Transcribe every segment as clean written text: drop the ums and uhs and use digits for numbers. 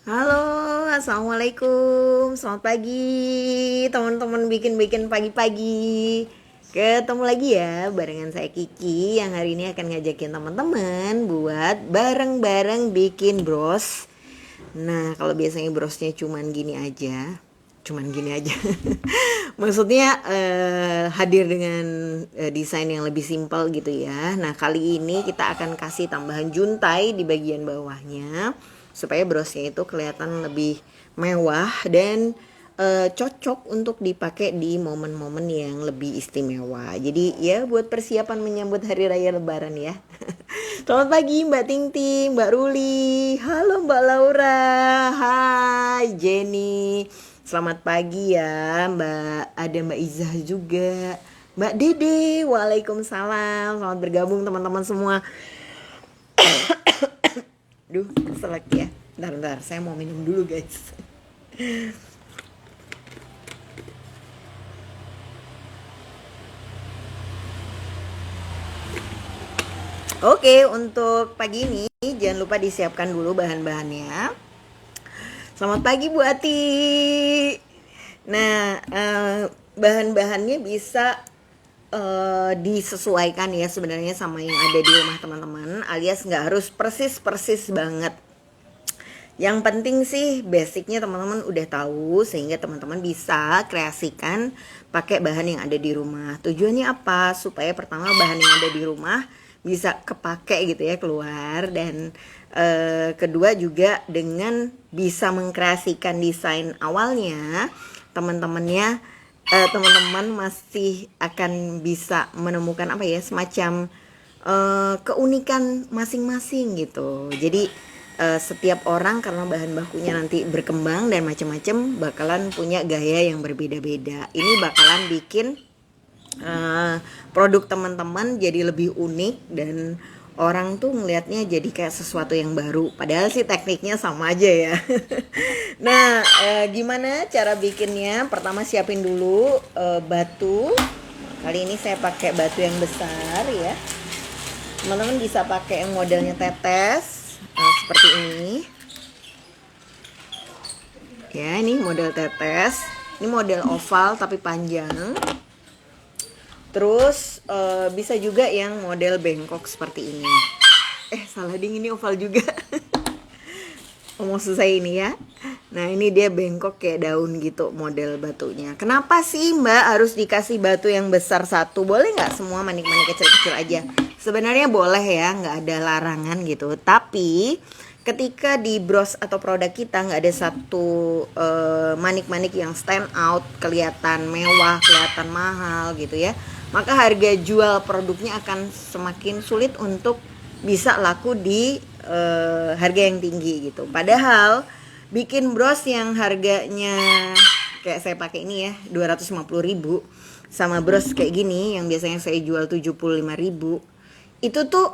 Halo, assalamualaikum. Selamat pagi, teman-teman bikin pagi-pagi. Ketemu lagi ya, barengan saya Kiki yang hari ini akan ngajakin teman-teman buat bareng-bareng bikin bros. Nah, kalau biasanya brosnya cuman gini aja. Maksudnya hadir dengan desain yang lebih simpel gitu ya. Nah, kali ini kita akan kasih tambahan juntai di bagian bawahnya supaya brosnya itu kelihatan lebih mewah dan cocok untuk dipakai di momen-momen yang lebih istimewa. Jadi ya buat persiapan menyambut hari raya Lebaran ya. Selamat pagi Mbak Ting Ting, Mbak Ruli, halo Mbak Laura, hai Jenny. Selamat pagi ya Mbak, ada Mbak Izah juga, Mbak Dede, waalaikumsalam. Selamat bergabung teman-teman semua. Duh, selek ya. Bentar, saya mau minum dulu guys. Oke, untuk pagi ini jangan lupa disiapkan dulu bahan-bahannya. Selamat pagi Bu Ati. Nah, bahan-bahannya bisa disesuaikan ya sebenarnya sama yang ada di rumah teman-teman, alias nggak harus persis banget. Yang penting sih basicnya teman-teman udah tahu sehingga teman-teman bisa kreasikan pakai bahan yang ada di rumah. Tujuannya apa? Supaya pertama bahan yang ada di rumah bisa kepake gitu ya keluar, dan kedua juga dengan bisa mengkreasikan desain awalnya teman-teman masih akan bisa menemukan apa ya, semacam keunikan masing-masing gitu. Jadi setiap orang karena bahan bakunya nanti berkembang dan macam-macam bakalan punya gaya yang berbeda-beda. Ini bakalan bikin produk teman-teman jadi lebih unik dan orang tuh ngelihatnya jadi kayak sesuatu yang baru. Padahal sih tekniknya sama aja ya. Nah, gimana cara bikinnya? Pertama siapin dulu batu. Kali ini saya pakai batu yang besar ya. Teman-teman bisa pakai yang modelnya tetes seperti ini. Ya, ini model tetes. Ini model oval tapi panjang. Terus bisa juga yang model bengkok seperti ini. Salah ding, ini oval juga. Maksud saya ini ya. Nah, ini dia bengkok kayak daun gitu model batunya. Kenapa sih Mbak harus dikasih batu yang besar satu? Boleh nggak semua manik-manik kecil-kecil aja? Sebenarnya boleh ya, nggak ada larangan gitu. Tapi ketika di bros atau produk kita nggak ada satu manik-manik yang stand out, kelihatan mewah, kelihatan mahal gitu ya, maka harga jual produknya akan semakin sulit untuk bisa laku di harga yang tinggi gitu. Padahal bikin bros yang harganya kayak saya pakai ini ya 250.000 sama bros kayak gini yang biasanya saya jual 75.000, itu tuh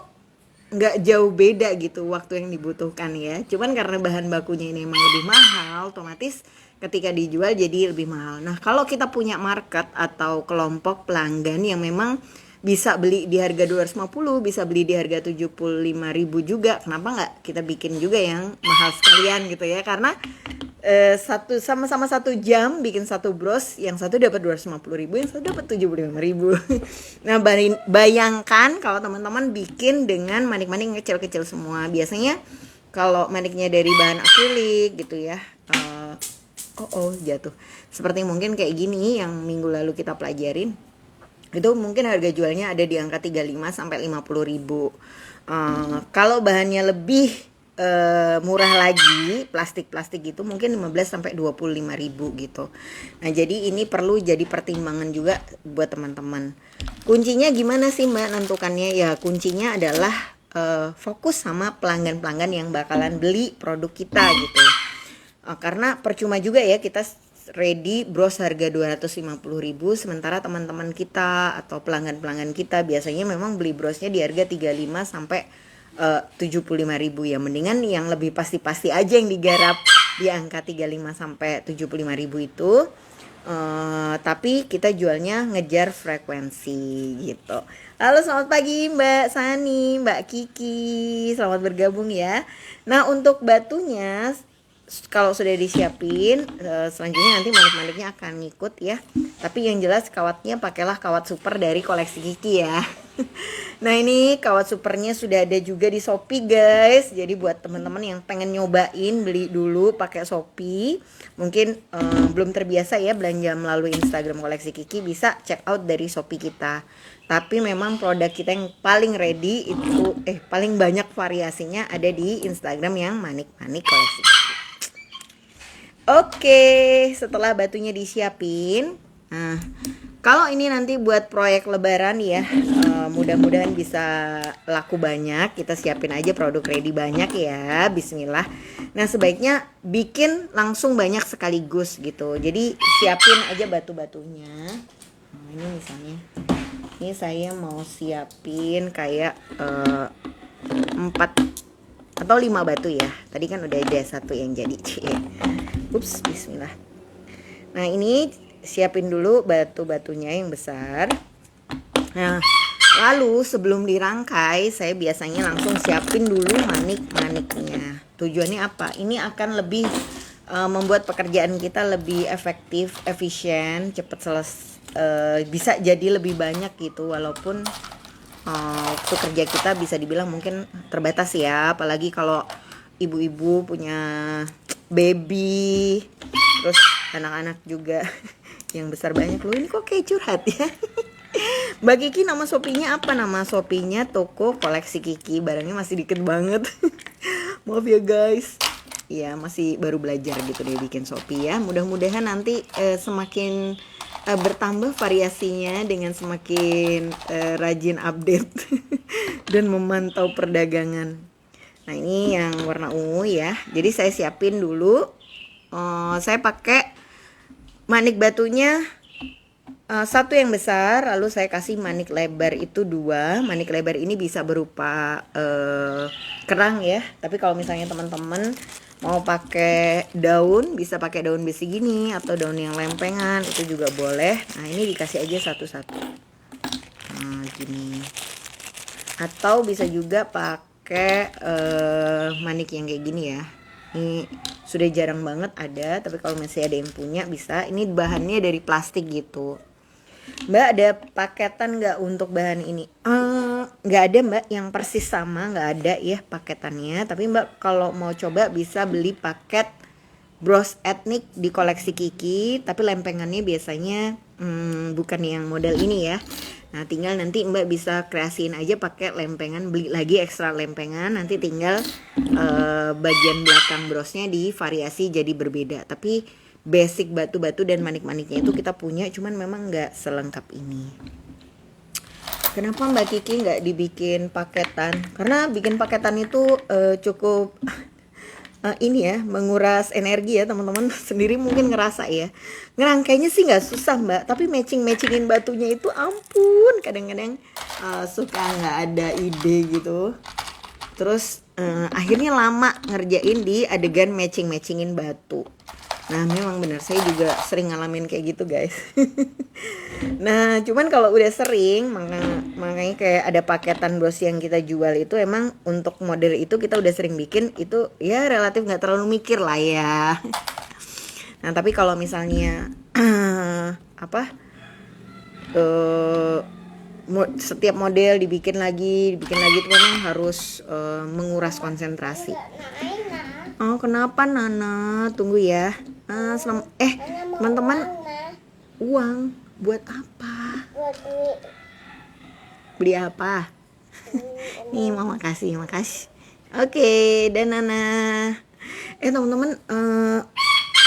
nggak jauh beda gitu waktu yang dibutuhkan ya. Cuman karena bahan bakunya ini emang lebih mahal, otomatis ketika dijual jadi lebih mahal. Nah, kalau kita punya market atau kelompok pelanggan yang memang bisa beli di harga 250, bisa beli di harga 75.000 juga, kenapa nggak kita bikin juga yang mahal sekalian gitu ya. Karena sama-sama 1 jam bikin satu bros, yang satu dapat 250.000, yang satu dapat 75.000. Nah, bayangkan kalau teman-teman bikin dengan manik-manik kecil-kecil semua. Biasanya kalau maniknya dari bahan akrilik gitu ya, jatuh. Seperti mungkin kayak gini yang minggu lalu kita pelajarin, itu mungkin harga jualnya ada di angka 35 sampai 50.000. Kalau bahannya lebih murah lagi, plastik gitu, mungkin 15 sampai 25.000 gitu. Nah, jadi ini perlu jadi pertimbangan juga buat teman-teman. Kuncinya gimana sih Mbak nentukannya? Ya, kuncinya adalah fokus sama pelanggan-pelanggan yang bakalan beli produk kita gitu. Karena percuma juga ya kita ready bros harga 250.000 sementara teman-teman kita atau pelanggan-pelanggan kita biasanya memang beli brosnya di harga 35 sampai 75.000 ya. Mendingan yang lebih pasti-pasti aja yang digarap di angka 35 sampai 75.000 itu. Tapi kita jualnya ngejar frekuensi gitu. Halo, selamat pagi Mbak Sani, Mbak Kiki, selamat bergabung ya. Nah, untuk batunya kalau sudah disiapin, selanjutnya nanti manik-maniknya akan ngikut ya. Tapi yang jelas kawatnya pakailah kawat super dari koleksi Kiki ya. Nah ini kawat supernya sudah ada juga di Shopee guys. Jadi buat teman-teman yang pengen nyobain beli dulu pakai Shopee, mungkin belum terbiasa ya belanja melalui Instagram koleksi Kiki, bisa check out dari Shopee kita. Tapi memang produk kita yang paling ready itu paling banyak variasinya ada di Instagram yang manik-manik koleksi Kiki. Oke, setelah batunya disiapin, nah kalau ini nanti buat proyek lebaran ya, mudah-mudahan bisa laku banyak. Kita siapin aja produk ready banyak ya, bismillah. Nah sebaiknya bikin langsung banyak sekaligus gitu. Jadi siapin aja batu-batunya. Nah, ini misalnya, ini saya mau siapin kayak 4 atau 5 batu ya. Tadi kan udah ada 1 yang jadi. Ups, bismillah. Nah ini siapin dulu batu-batunya yang besar. Nah lalu sebelum dirangkai, saya biasanya langsung siapin dulu manik-maniknya. Tujuannya apa? Ini akan lebih membuat pekerjaan kita lebih efektif, efisien, cepat selesai, bisa jadi lebih banyak gitu. Walaupun waktu kerja kita bisa dibilang mungkin terbatas ya, apalagi kalau ibu-ibu punya baby, terus anak-anak juga yang besar banyak. Loh ini kok kayak curhat ya. Mbak Kiki nama Shopee-nya apa? Nama Shopee-nya Toko Koleksi Kiki. Barangnya masih dikit banget. Maaf ya guys. Ya masih baru belajar gitu deh bikin Shopee ya. Mudah-mudahan nanti semakin bertambah variasinya dengan semakin rajin update dan memantau perdagangan. Nah ini yang warna ungu ya. Jadi saya siapin dulu. Saya pakai manik batunya 1 yang besar, lalu saya kasih manik lebar itu 2. Manik lebar ini bisa berupa kerang ya. Tapi kalau misalnya teman-teman mau pakai daun, bisa pakai daun besi gini atau daun yang lempengan, itu juga boleh. Nah ini dikasih aja satu-satu. Nah gini. Atau bisa juga pakai manik yang kayak gini ya. Ini sudah jarang banget ada, tapi kalau masih ada yang punya bisa. Ini bahannya dari plastik gitu. Mbak ada paketan nggak untuk bahan ini? Nggak ada Mbak, yang persis sama nggak ada ya paketannya. Tapi Mbak kalau mau coba bisa beli paket bros etnik di koleksi Kiki, tapi lempengannya biasanya bukan yang model ini ya. Nah tinggal nanti Mbak bisa kreasiin aja pakai lempengan, beli lagi ekstra lempengan, nanti tinggal bagian belakang brosnya divariasi jadi berbeda. Tapi basic batu-batu dan manik-maniknya itu kita punya, cuman memang nggak selengkap ini. Kenapa Mbak Kiki nggak dibikin paketan? Karena bikin paketan itu cukup ini ya, menguras energi ya teman-teman. Sendiri mungkin ngerasa ya, ngerangkainya sih nggak susah Mbak, tapi matchingin batunya itu ampun, kadang-kadang suka nggak ada ide gitu. Terus akhirnya lama ngerjain di adegan matchingin batu. Nah memang benar, saya juga sering ngalamin kayak gitu guys. Nah cuman kalau udah sering, makanya kayak ada paketan bros yang kita jual itu emang untuk model itu kita udah sering bikin, itu ya relatif nggak terlalu mikir lah ya. Nah tapi kalau misalnya setiap model dibikin lagi itu memang harus menguras konsentrasi. Oh kenapa Nana? Tunggu ya. Teman-teman, uang buat apa? Beli apa? Nih mama kasih, makasih. Oke, dan Nana. Teman-teman,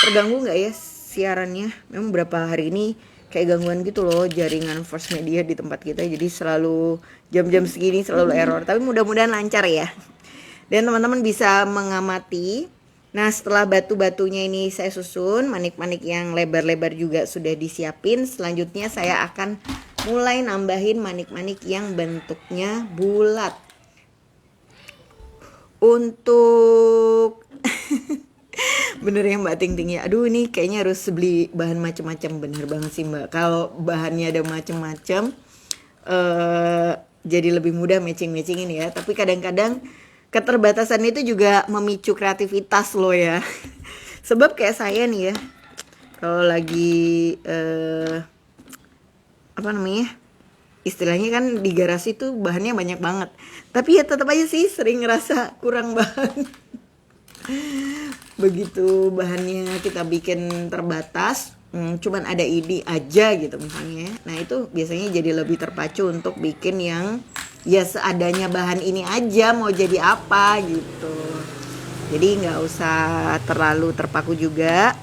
terganggu nggak ya siarannya? Memang berapa hari ini kayak gangguan gitu loh, jaringan First Media di tempat kita, jadi selalu jam-jam segini selalu error. Tapi mudah-mudahan lancar ya. Dan teman-teman bisa mengamati. Nah setelah batu-batunya ini saya susun, manik-manik yang lebar-lebar juga sudah disiapin. Selanjutnya saya akan mulai nambahin manik-manik yang bentuknya bulat. Untuk bener ya Mbak Ting Ting ya. Aduh ini kayaknya harus beli bahan macam-macam. Bener banget sih Mbak. Kalau bahannya ada macam-macam jadi lebih mudah matching-matchingin ya. Tapi kadang-kadang keterbatasan itu juga memicu kreativitas loh ya. Sebab kayak saya nih ya, kalau lagi apa namanya, istilahnya kan di garasi tuh bahannya banyak banget, tapi ya tetap aja sih sering ngerasa kurang bahan. Begitu bahannya kita bikin terbatas, cuman ada ide aja gitu misalnya, nah itu biasanya jadi lebih terpacu untuk bikin yang ya seadanya bahan ini aja, mau jadi apa gitu. Jadi nggak usah terlalu terpaku juga.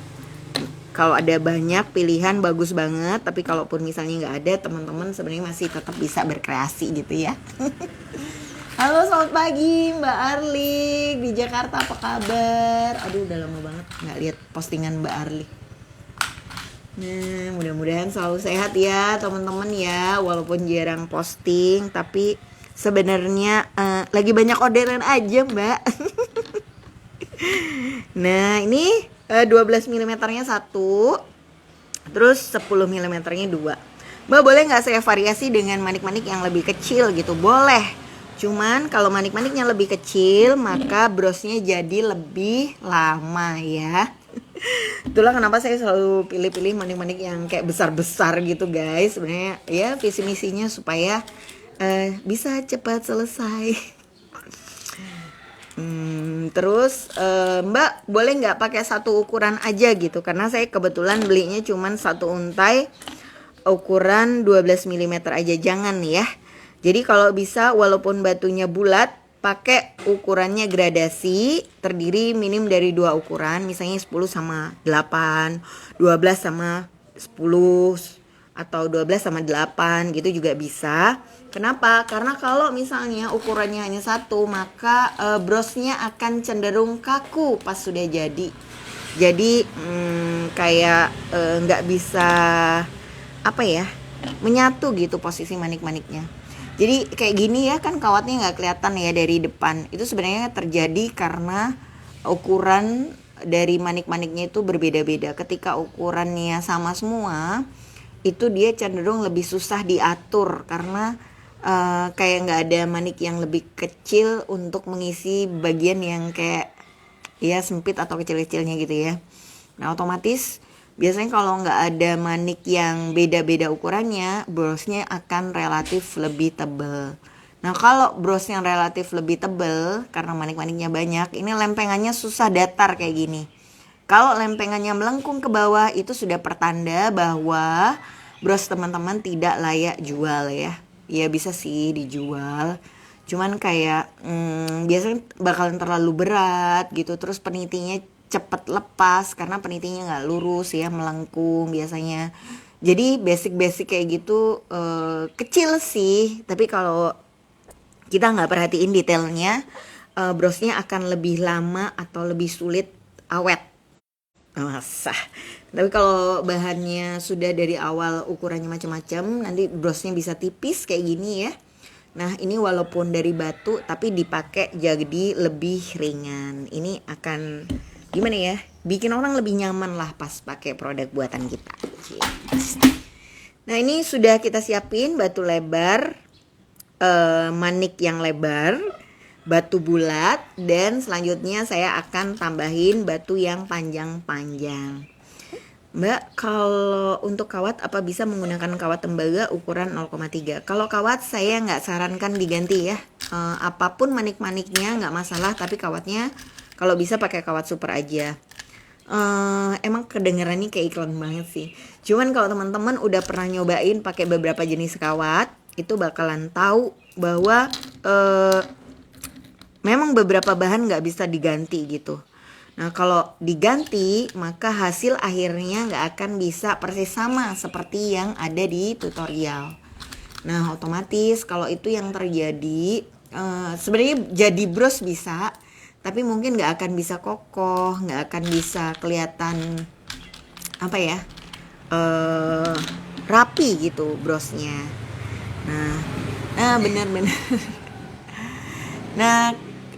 Kalau ada banyak pilihan bagus banget, tapi kalaupun misalnya nggak ada, teman-teman sebenarnya masih tetap bisa berkreasi gitu ya. Halo, selamat pagi Mbak Arli di Jakarta, apa kabar? Aduh, udah lama banget nggak lihat postingan Mbak Arli. Nah, mudah-mudahan selalu sehat ya teman-teman ya, walaupun jarang posting, tapi sebenarnya lagi banyak orderan aja Mbak. Nah, ini 12 mm-nya 1, terus 10 mm-nya 2. Mbak, boleh nggak saya variasi dengan manik-manik yang lebih kecil gitu? Boleh. Cuman kalau manik-maniknya lebih kecil, maka brosnya jadi lebih lama ya. Itulah kenapa saya selalu pilih-pilih manik-manik yang kayak besar-besar gitu guys. Sebenarnya ya visi misinya supaya bisa cepat selesai. Terus Mbak boleh nggak pakai satu ukuran aja gitu, karena saya kebetulan belinya cuman satu untai ukuran 12 mm aja, jangan ya. Jadi kalau bisa walaupun batunya bulat, pakai ukurannya gradasi, terdiri minim dari 2 ukuran, misalnya 10 sama 8, 12 sama 10, atau 12 sama 8 gitu juga bisa. Kenapa? Karena kalau misalnya ukurannya hanya 1, maka brosnya akan cenderung kaku pas sudah jadi. Jadi kayak nggak bisa apa ya, menyatu gitu posisi manik-maniknya. Jadi kayak gini ya, kan kawatnya nggak kelihatan ya dari depan. Itu sebenarnya terjadi karena ukuran dari manik-maniknya itu berbeda-beda. Ketika ukurannya sama semua, itu dia cenderung lebih susah diatur karena kayak nggak ada manik yang lebih kecil untuk mengisi bagian yang kayak ya sempit atau kecil-kecilnya gitu ya. Nah otomatis biasanya kalau nggak ada manik yang beda-beda ukurannya, brosnya akan relatif lebih tebal. Nah kalau bros yang relatif lebih tebal karena manik-maniknya banyak, ini lempengannya susah datar kayak gini. Kalau lempengannya melengkung ke bawah, itu sudah pertanda bahwa bros teman-teman tidak layak jual ya. Ya bisa sih dijual, cuman kayak biasanya bakalan terlalu berat gitu. Terus penitinya cepet lepas karena penitinya nggak lurus ya, melengkung biasanya. Jadi basic-basic kayak gitu kecil sih, tapi kalau kita nggak perhatiin detailnya, brosnya akan lebih lama atau lebih sulit awet. Masa. Tapi kalau bahannya sudah dari awal ukurannya macam-macam, nanti brosnya bisa tipis kayak gini ya. Nah ini walaupun dari batu tapi dipakai jadi lebih ringan. Ini akan gimana ya, bikin orang lebih nyaman lah pas pakai produk buatan kita. Nah ini sudah kita siapin batu lebar, manik yang lebar, batu bulat, dan selanjutnya saya akan tambahin batu yang panjang-panjang. Mbak, kalau untuk kawat apa bisa menggunakan kawat tembaga ukuran 0,3? Kalau kawat saya nggak sarankan diganti ya. Apapun manik-maniknya nggak masalah, tapi kawatnya kalau bisa pakai kawat super aja. Emang kedengerannya kayak iklan banget sih. Cuman kalau teman-teman udah pernah nyobain pakai beberapa jenis kawat, itu bakalan tahu bahwa memang beberapa bahan nggak bisa diganti gitu. Nah kalau diganti maka hasil akhirnya nggak akan bisa persis sama seperti yang ada di tutorial. Nah otomatis kalau itu yang terjadi, sebenarnya jadi bros bisa, tapi mungkin nggak akan bisa kokoh, nggak akan bisa kelihatan apa ya, rapi gitu brosnya. Nah benar-benar. Nah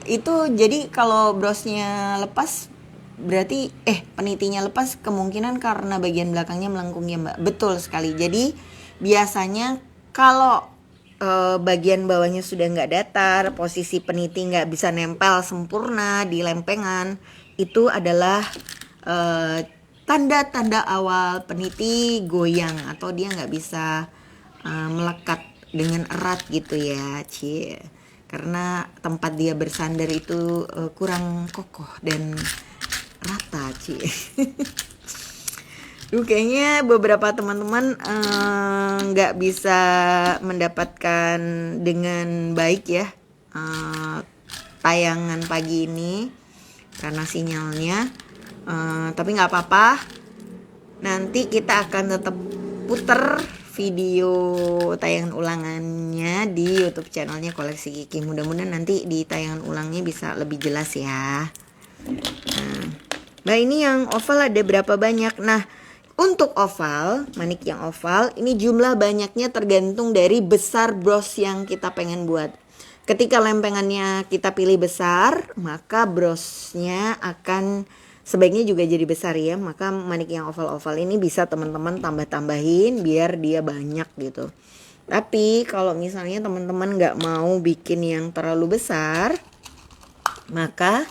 itu jadi kalau brosnya lepas berarti penitinya lepas, kemungkinan karena bagian belakangnya melengkung ya Mbak. Betul sekali. Jadi biasanya kalau bagian bawahnya sudah nggak datar, posisi peniti nggak bisa nempel sempurna di lempengan, itu adalah tanda-tanda awal peniti goyang atau dia nggak bisa melekat dengan erat gitu ya, Cie. Karena tempat dia bersandar itu kurang kokoh dan rata, Cie. Kayaknya beberapa teman-teman nggak bisa mendapatkan dengan baik ya tayangan pagi ini karena sinyalnya. Tapi nggak apa-apa. Nanti kita akan tetap puter video tayangan ulangannya di YouTube channelnya Koleksi Kiki. Mudah-mudahan nanti di tayangan ulangnya bisa lebih jelas ya. Nah ini yang oval ada berapa banyak? Nah untuk oval, manik yang oval, ini jumlah banyaknya tergantung dari besar bros yang kita pengen buat. Ketika lempengannya kita pilih besar, maka brosnya akan sebaiknya juga jadi besar ya. Maka manik yang oval-oval ini bisa teman-teman tambah-tambahin biar dia banyak gitu. Tapi kalau misalnya teman-teman nggak mau bikin yang terlalu besar, maka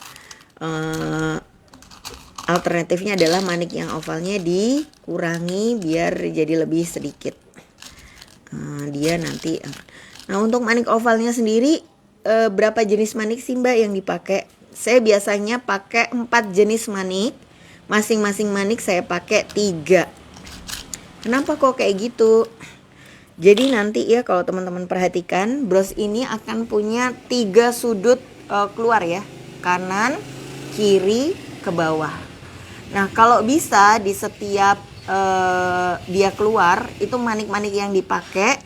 alternatifnya adalah manik yang ovalnya dikurangi biar jadi lebih sedikit. Dia nanti. Nah untuk manik ovalnya sendiri berapa jenis manik sih Mbak yang dipakai? Saya biasanya pakai 4 jenis manik. Masing-masing manik saya pakai 3. Kenapa kok kayak gitu? Jadi nanti ya kalau teman-teman perhatikan, bros ini akan punya 3 sudut keluar ya. Kanan, kiri, ke bawah. Nah kalau bisa di setiap dia keluar itu manik-manik yang dipakai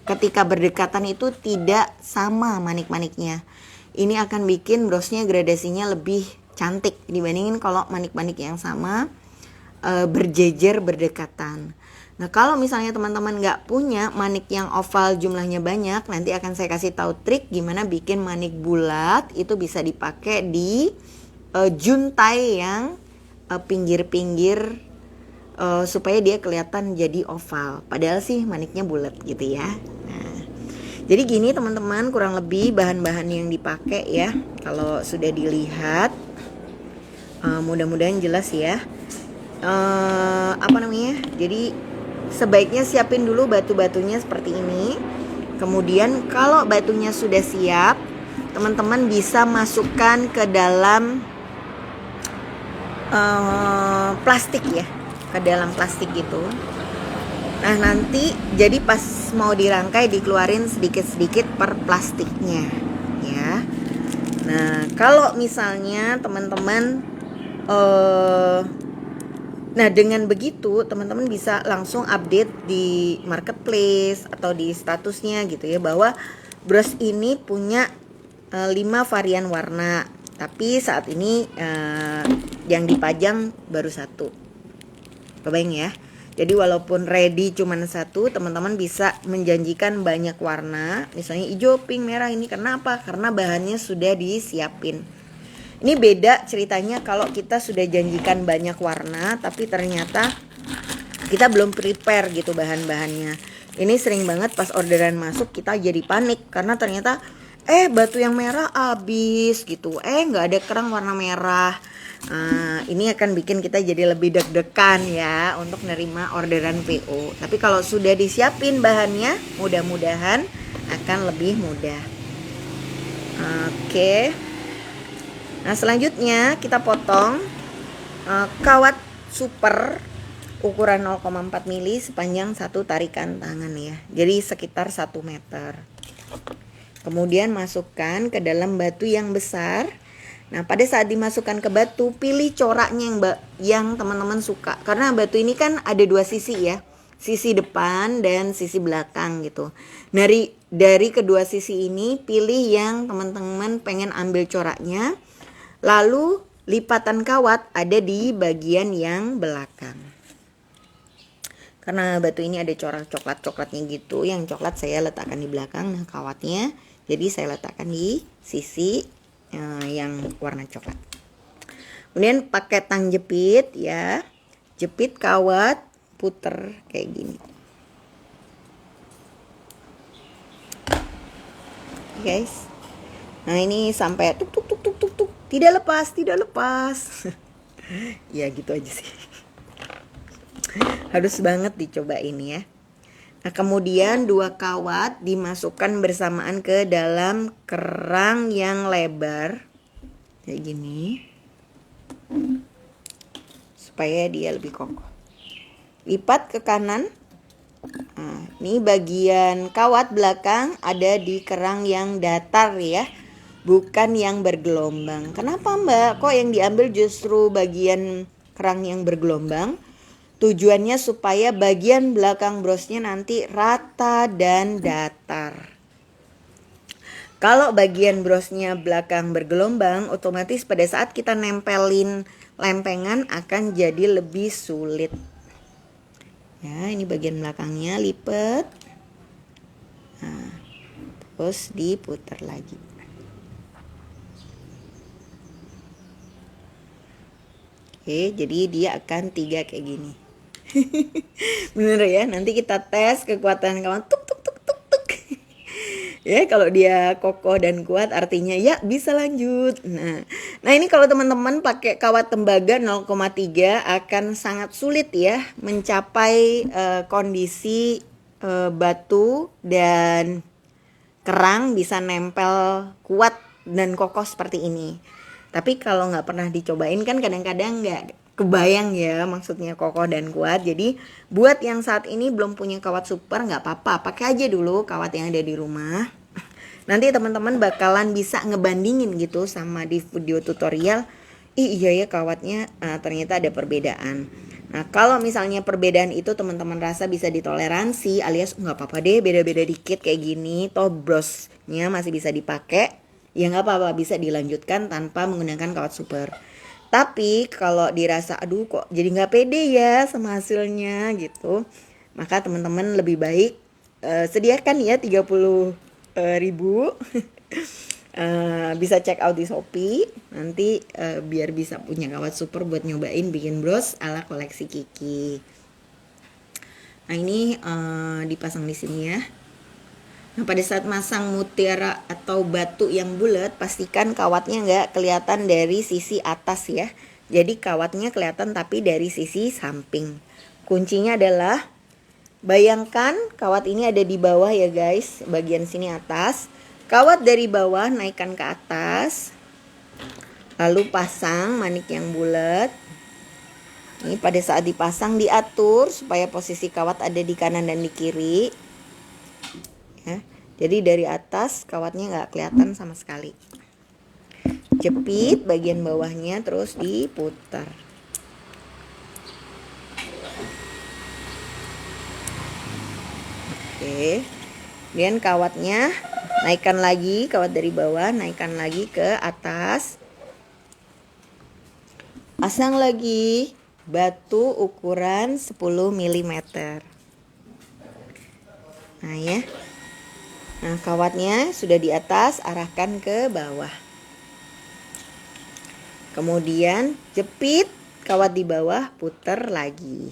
ketika berdekatan itu tidak sama manik-maniknya. Ini akan bikin brosnya gradasinya lebih cantik dibandingin kalau manik-manik yang sama berjejer berdekatan. Nah kalau misalnya teman-teman nggak punya manik yang oval jumlahnya banyak, nanti akan saya kasih tahu trik gimana bikin manik bulat itu bisa dipakai di juntai yang pinggir-pinggir supaya dia kelihatan jadi oval. Padahal sih maniknya bulat gitu ya. Nah, jadi gini teman-teman kurang lebih bahan-bahan yang dipakai ya. Kalau sudah dilihat, mudah-mudahan jelas ya. Jadi sebaiknya siapin dulu batu-batunya seperti ini. Kemudian kalau batunya sudah siap, teman-teman bisa masukkan ke dalam plastik ya, ke dalam plastik gitu. Nah nanti jadi pas mau dirangkai dikeluarin sedikit-sedikit per plastiknya ya. Nah kalau misalnya teman-teman nah dengan begitu teman-teman bisa langsung update di marketplace atau di statusnya gitu ya, bahwa bros ini punya 5 varian warna. Tapi saat ini yang dipajang baru 1. Kebayang ya. Jadi walaupun ready cuman 1, teman-teman bisa menjanjikan banyak warna. Misalnya hijau, pink, merah. Ini kenapa? Karena bahannya sudah disiapin. Ini beda ceritanya kalau kita sudah janjikan banyak warna, tapi ternyata kita belum prepare gitu bahan-bahannya. Ini sering banget pas orderan masuk kita jadi panik karena ternyata batu yang merah habis gitu, nggak ada kerang warna merah. Ini akan bikin kita jadi lebih deg-degan ya untuk nerima orderan PO. Tapi kalau sudah disiapin bahannya, mudah-mudahan akan lebih mudah. Oke. Nah selanjutnya kita potong kawat super ukuran 0,4 mili sepanjang 1 tarikan tangan ya. Jadi sekitar 1 meter. Kemudian masukkan ke dalam batu yang besar. Nah pada saat dimasukkan ke batu, pilih coraknya yang teman-teman suka. Karena batu ini kan ada 2 sisi ya, sisi depan dan sisi belakang gitu. Dari kedua sisi ini pilih yang teman-teman pengen ambil coraknya. Lalu lipatan kawat ada di bagian yang belakang. Karena batu ini ada corak coklat-coklatnya gitu, yang coklat saya letakkan di belakang. Nah kawatnya jadi saya letakkan di sisi yang warna coklat. Kemudian pakai tang jepit ya, jepit kawat, puter kayak gini. guys. Nah ini sampai tuk tuk tuk tuk tuk tuk, tidak lepas, tidak lepas. Ya gitu aja sih. Harus banget dicobain ya. Nah kemudian 2 kawat dimasukkan bersamaan ke dalam kerang yang lebar kayak gini, supaya dia lebih kokoh. Lipat ke kanan. Nah, ini bagian kawat belakang ada di kerang yang datar ya, bukan yang bergelombang. Kenapa Mbak? Kok yang diambil justru bagian kerang yang bergelombang? Tujuannya supaya bagian belakang brosnya nanti rata dan datar. Kalau bagian brosnya belakang bergelombang, otomatis pada saat kita nempelin lempengan akan jadi lebih sulit. Ya, ini bagian belakangnya, lipat. Nah, terus diputar lagi. Oke, jadi dia akan 3 kayak gini. Bener ya, nanti kita tes kekuatan kawan. Tuk tuk tuk tuk tuk. Ya, kalau dia kokoh dan kuat artinya ya bisa lanjut. Nah ini kalau teman-teman pakai kawat tembaga 0,3 akan sangat sulit ya mencapai kondisi batu dan kerang bisa nempel kuat dan kokoh seperti ini. Tapi kalau nggak pernah dicobain kan kadang-kadang nggak kebayang ya maksudnya kokoh dan kuat. Jadi buat yang saat ini belum punya kawat super nggak apa-apa, pakai aja dulu kawat yang ada di rumah. Nanti teman-teman bakalan bisa ngebandingin gitu sama di video tutorial. Iya ya kawatnya ternyata ada perbedaan. Nah kalau misalnya perbedaan itu teman-teman rasa bisa ditoleransi alias nggak apa-apa deh beda-beda dikit kayak gini, toh brosnya masih bisa dipakai, ya nggak apa-apa bisa dilanjutkan tanpa menggunakan kawat super. Tapi kalau dirasa aduh kok jadi nggak pede ya sama hasilnya gitu, maka teman-teman lebih baik sediakan ya 30.000 bisa check out di Shopee nanti biar bisa punya kawat super buat nyobain bikin bros ala koleksi Kiki. Nah ini dipasang di sini ya. Nah pada saat masang mutiara atau batu yang bulat, pastikan kawatnya nggak kelihatan dari sisi atas ya. Jadi kawatnya kelihatan tapi dari sisi samping. Kuncinya adalah bayangkan kawat ini ada di bawah ya guys, bagian sini atas. Kawat dari bawah naikkan ke atas, lalu pasang manik yang bulat. Ini pada saat dipasang diatur supaya posisi kawat ada di kanan dan di kiri. Ya, jadi dari atas kawatnya nggak kelihatan sama sekali. Jepit bagian bawahnya terus diputar. Oke, kemudian kawatnya naikkan lagi, kawat dari bawah naikkan lagi ke atas. Pasang lagi batu ukuran 10 mm. Nah ya. Nah kawatnya sudah di atas, arahkan ke bawah. Kemudian jepit kawat di bawah, putar lagi.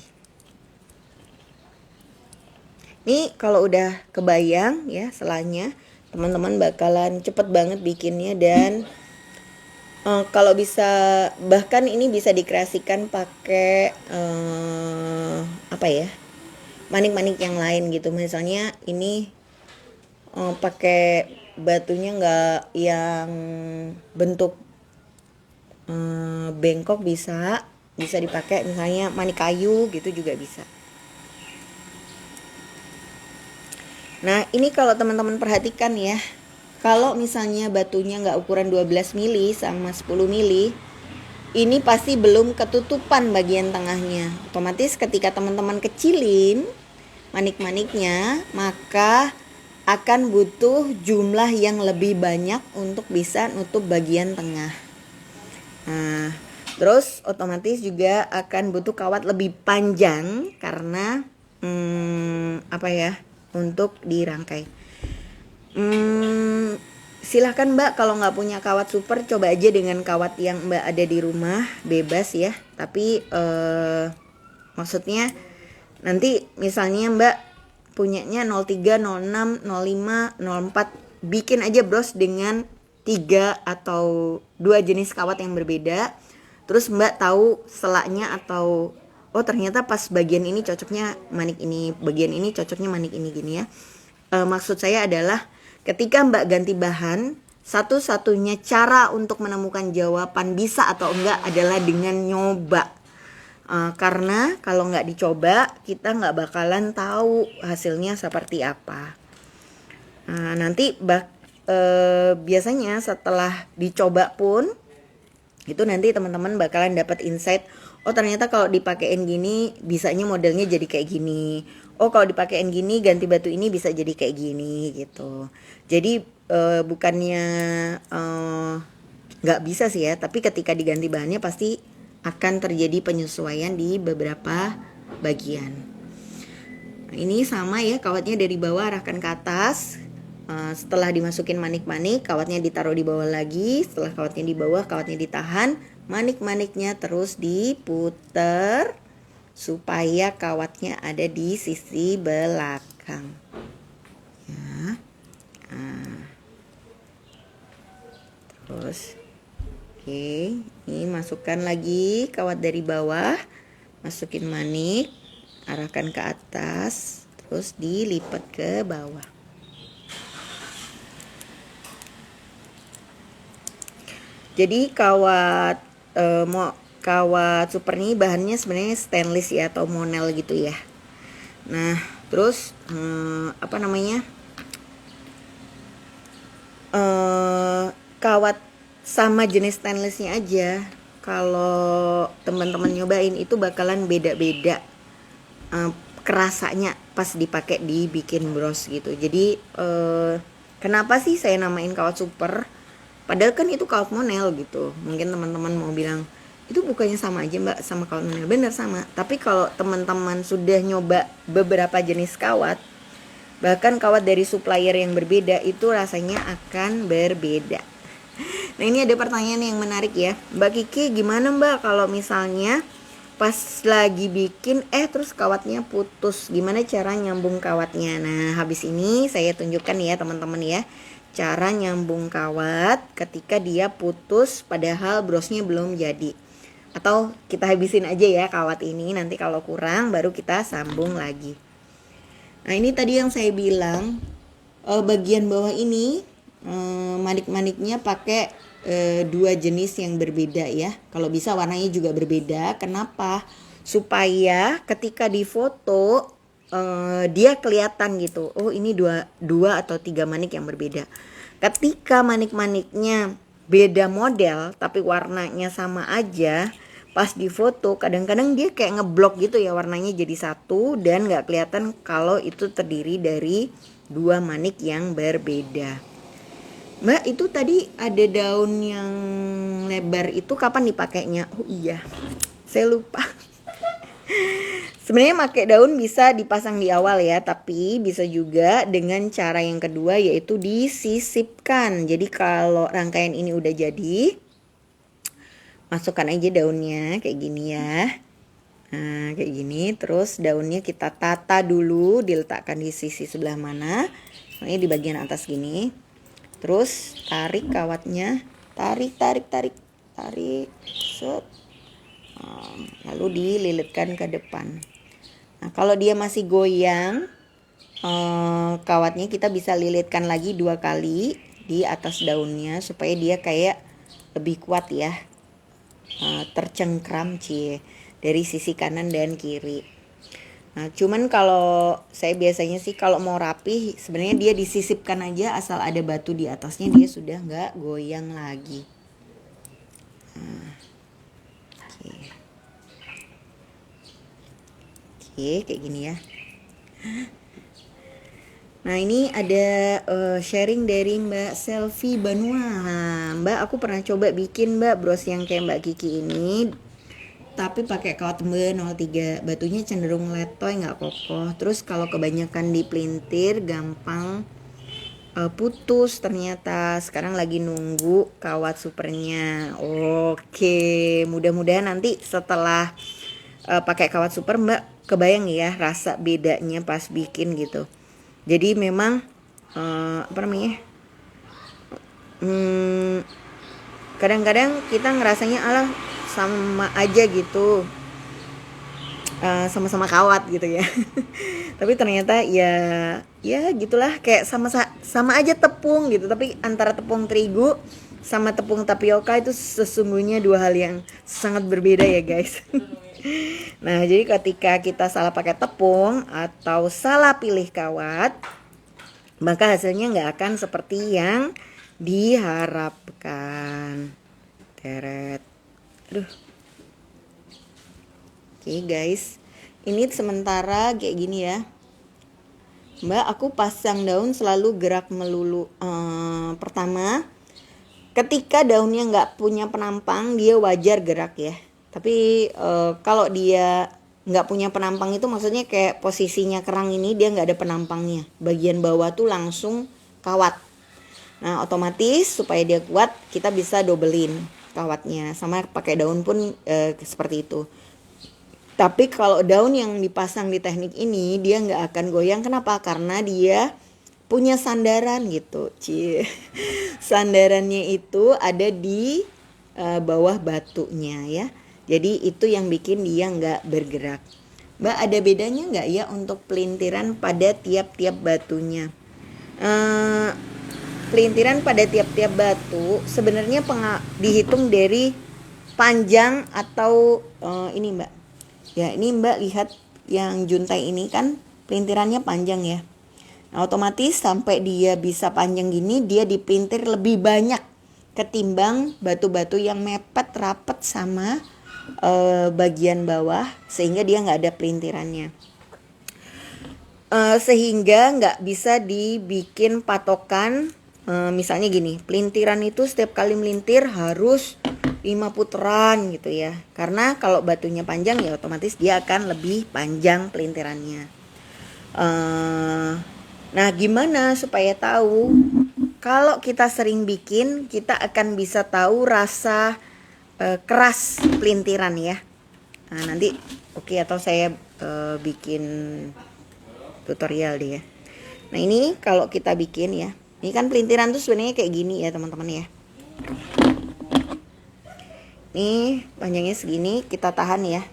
Nih kalau udah kebayang ya selanya, teman-teman bakalan cepet banget bikinnya. Dan kalau bisa bahkan ini bisa dikreasikan pakai apa ya, manik-manik yang lain gitu. Misalnya ini pakai batunya nggak yang bentuk bengkok, bisa dipakai misalnya manik kayu gitu juga bisa. Nah ini kalau teman-teman perhatikan ya, kalau misalnya batunya nggak ukuran 12 mili sama 10 mili, ini pasti belum ketutupan bagian tengahnya. Otomatis ketika teman-teman kecilin manik-maniknya, maka akan butuh jumlah yang lebih banyak untuk bisa nutup bagian tengah. Nah, terus otomatis juga akan butuh kawat lebih panjang karena apa ya, untuk dirangkai. Silahkan Mbak kalau nggak punya kawat super, coba aja dengan kawat yang Mbak ada di rumah, bebas ya. Tapi maksudnya nanti misalnya Mbak punyanya 03, 06, 05, 04 bikin aja bros dengan 3 atau 2 jenis kawat yang berbeda. Terus Mbak tahu selaknya atau oh ternyata pas bagian ini cocoknya manik ini, bagian ini cocoknya manik ini gini ya. Maksud saya adalah ketika Mbak ganti bahan, satu-satunya cara untuk menemukan jawaban bisa atau enggak adalah dengan nyoba. Karena kalau nggak dicoba kita nggak bakalan tahu hasilnya seperti apa. Nanti biasanya setelah dicoba pun itu nanti teman-teman bakalan dapat insight, oh ternyata kalau dipakein gini bisanya modelnya jadi kayak gini, oh kalau dipakein gini ganti batu ini bisa jadi kayak gini gitu. Jadi bukannya nggak bisa sih ya, tapi ketika diganti bahannya pasti akan terjadi penyesuaian di beberapa bagian. Nah, ini sama ya, kawatnya dari bawah arahkan ke atas. Setelah dimasukin manik-manik, kawatnya ditaruh di bawah lagi. Setelah kawatnya di bawah, kawatnya ditahan, manik-maniknya terus diputer supaya kawatnya ada di sisi belakang ya. Terus oke, ini masukkan lagi kawat dari bawah, masukin manik, arahkan ke atas, terus dilipat ke bawah. Jadi kawat super ini bahannya sebenarnya stainless ya atau monel gitu ya. Nah terus kawat sama jenis stainlessnya aja, kalau teman-teman nyobain itu bakalan beda-beda kerasanya pas dipakai dibikin bros gitu. Jadi kenapa sih saya namain kawat super? Padahal kan itu kawat monel gitu. Mungkin teman-teman mau bilang, itu bukannya sama aja mbak sama kawat monel? Bener sama. Tapi kalau teman-teman sudah nyoba beberapa jenis kawat, bahkan kawat dari supplier yang berbeda, itu rasanya akan berbeda. Nah ini ada pertanyaan yang menarik ya. Mbak Kiki gimana mbak kalau misalnya pas lagi bikin terus kawatnya putus, gimana cara nyambung kawatnya? Nah habis ini saya tunjukkan ya teman-teman ya, cara nyambung kawat ketika dia putus padahal brosnya belum jadi. Atau kita habisin aja ya kawat ini, nanti kalau kurang baru kita sambung lagi. Nah ini tadi yang saya bilang, bagian bawah ini manik-maniknya pakai 2 jenis yang berbeda ya. Kalau bisa warnanya juga berbeda. Kenapa? Supaya ketika difoto dia kelihatan gitu, oh ini dua atau 3 manik yang berbeda. Ketika manik-maniknya beda model tapi warnanya sama aja, pas difoto kadang-kadang dia kayak ngeblok gitu ya, warnanya jadi satu dan nggak kelihatan kalau itu terdiri dari 2 manik yang berbeda. Mbak itu tadi ada daun yang lebar itu kapan dipakainya? Oh iya, saya lupa. Sebenarnya pakai daun bisa dipasang di awal ya, tapi bisa juga dengan cara yang kedua yaitu disisipkan. Jadi kalau rangkaian ini udah jadi, masukkan aja daunnya kayak gini ya. Nah kayak gini, terus daunnya kita tata dulu, diletakkan di sisi sebelah mana. Ini di bagian atas gini. Terus tarik kawatnya, tarik, set. Lalu dililitkan ke depan. Nah kalau dia masih goyang, kawatnya kita bisa lilitkan lagi 2 kali di atas daunnya supaya dia kayak lebih kuat ya, tercengkram dari sisi kanan dan kiri. Nah cuman kalau saya biasanya sih kalau mau rapih sebenarnya dia disisipkan aja, asal ada batu di atasnya dia sudah nggak goyang lagi. Oke, kayak gini ya. Nah ini ada sharing dari Mbak Selvi Banua. Nah, Mbak aku pernah coba bikin Mbak bros yang kayak Mbak Kiki ini, tapi pakai kawat tembe 03. Batunya cenderung letoy, nggak kokoh. Terus kalau kebanyakan dipelintir gampang putus ternyata. Sekarang lagi nunggu kawat supernya. Oke, mudah-mudahan nanti setelah pakai kawat super Mbak kebayang ya rasa bedanya pas bikin gitu. Jadi memang kadang-kadang kita ngerasanya alah sama aja gitu, sama-sama kawat gitu ya. Tapi ternyata ya gitulah, kayak sama aja tepung gitu, tapi antara tepung terigu sama tepung tapioka itu sesungguhnya dua hal yang sangat berbeda ya guys. Nah, jadi ketika kita salah pakai tepung atau salah pilih kawat, maka hasilnya nggak akan seperti yang diharapkan. Teret. Aduh. Oke guys, ini sementara kayak gini ya. Mbak, aku pasang daun selalu gerak melulu. Pertama, ketika daunnya nggak punya penampang, dia wajar gerak ya. Tapi kalau dia nggak punya penampang itu maksudnya kayak posisinya kerang ini dia nggak ada penampangnya. Bagian bawah tuh langsung kawat. Nah, otomatis supaya dia kuat kita bisa dobelin kawatnya. Sama pakai daun pun seperti itu. Tapi kalau daun yang dipasang di teknik ini dia nggak akan goyang. Kenapa? Karena dia punya sandaran gitu. Sandarannya itu ada di bawah batunya ya. Jadi itu yang bikin dia nggak bergerak. Mbak, ada bedanya nggak ya untuk pelintiran pada tiap-tiap batunya? Pelintiran pada tiap-tiap batu sebenarnya dihitung dari panjang atau ini Mbak. Ya, ini Mbak lihat yang juntai ini kan pelintirannya panjang ya. Nah, otomatis sampai dia bisa panjang gini, dia dipelintir lebih banyak ketimbang batu-batu yang mepet rapet sama bagian bawah, sehingga dia nggak ada pelintirannya. Sehingga nggak bisa dibikin patokan. Misalnya gini, pelintiran itu setiap kali melintir harus 5 putaran gitu ya. Karena kalau batunya panjang ya otomatis dia akan lebih panjang pelintirannya. Nah, gimana supaya tahu? Kalau kita sering bikin, kita akan bisa tahu rasa keras pelintiran ya. Nah, nanti atau saya bikin tutorial deh ya. Nah, ini kalau kita bikin ya. Ini kan pelintiran tuh sebenarnya kayak gini ya teman-teman ya. Nih panjangnya segini, kita tahan ya.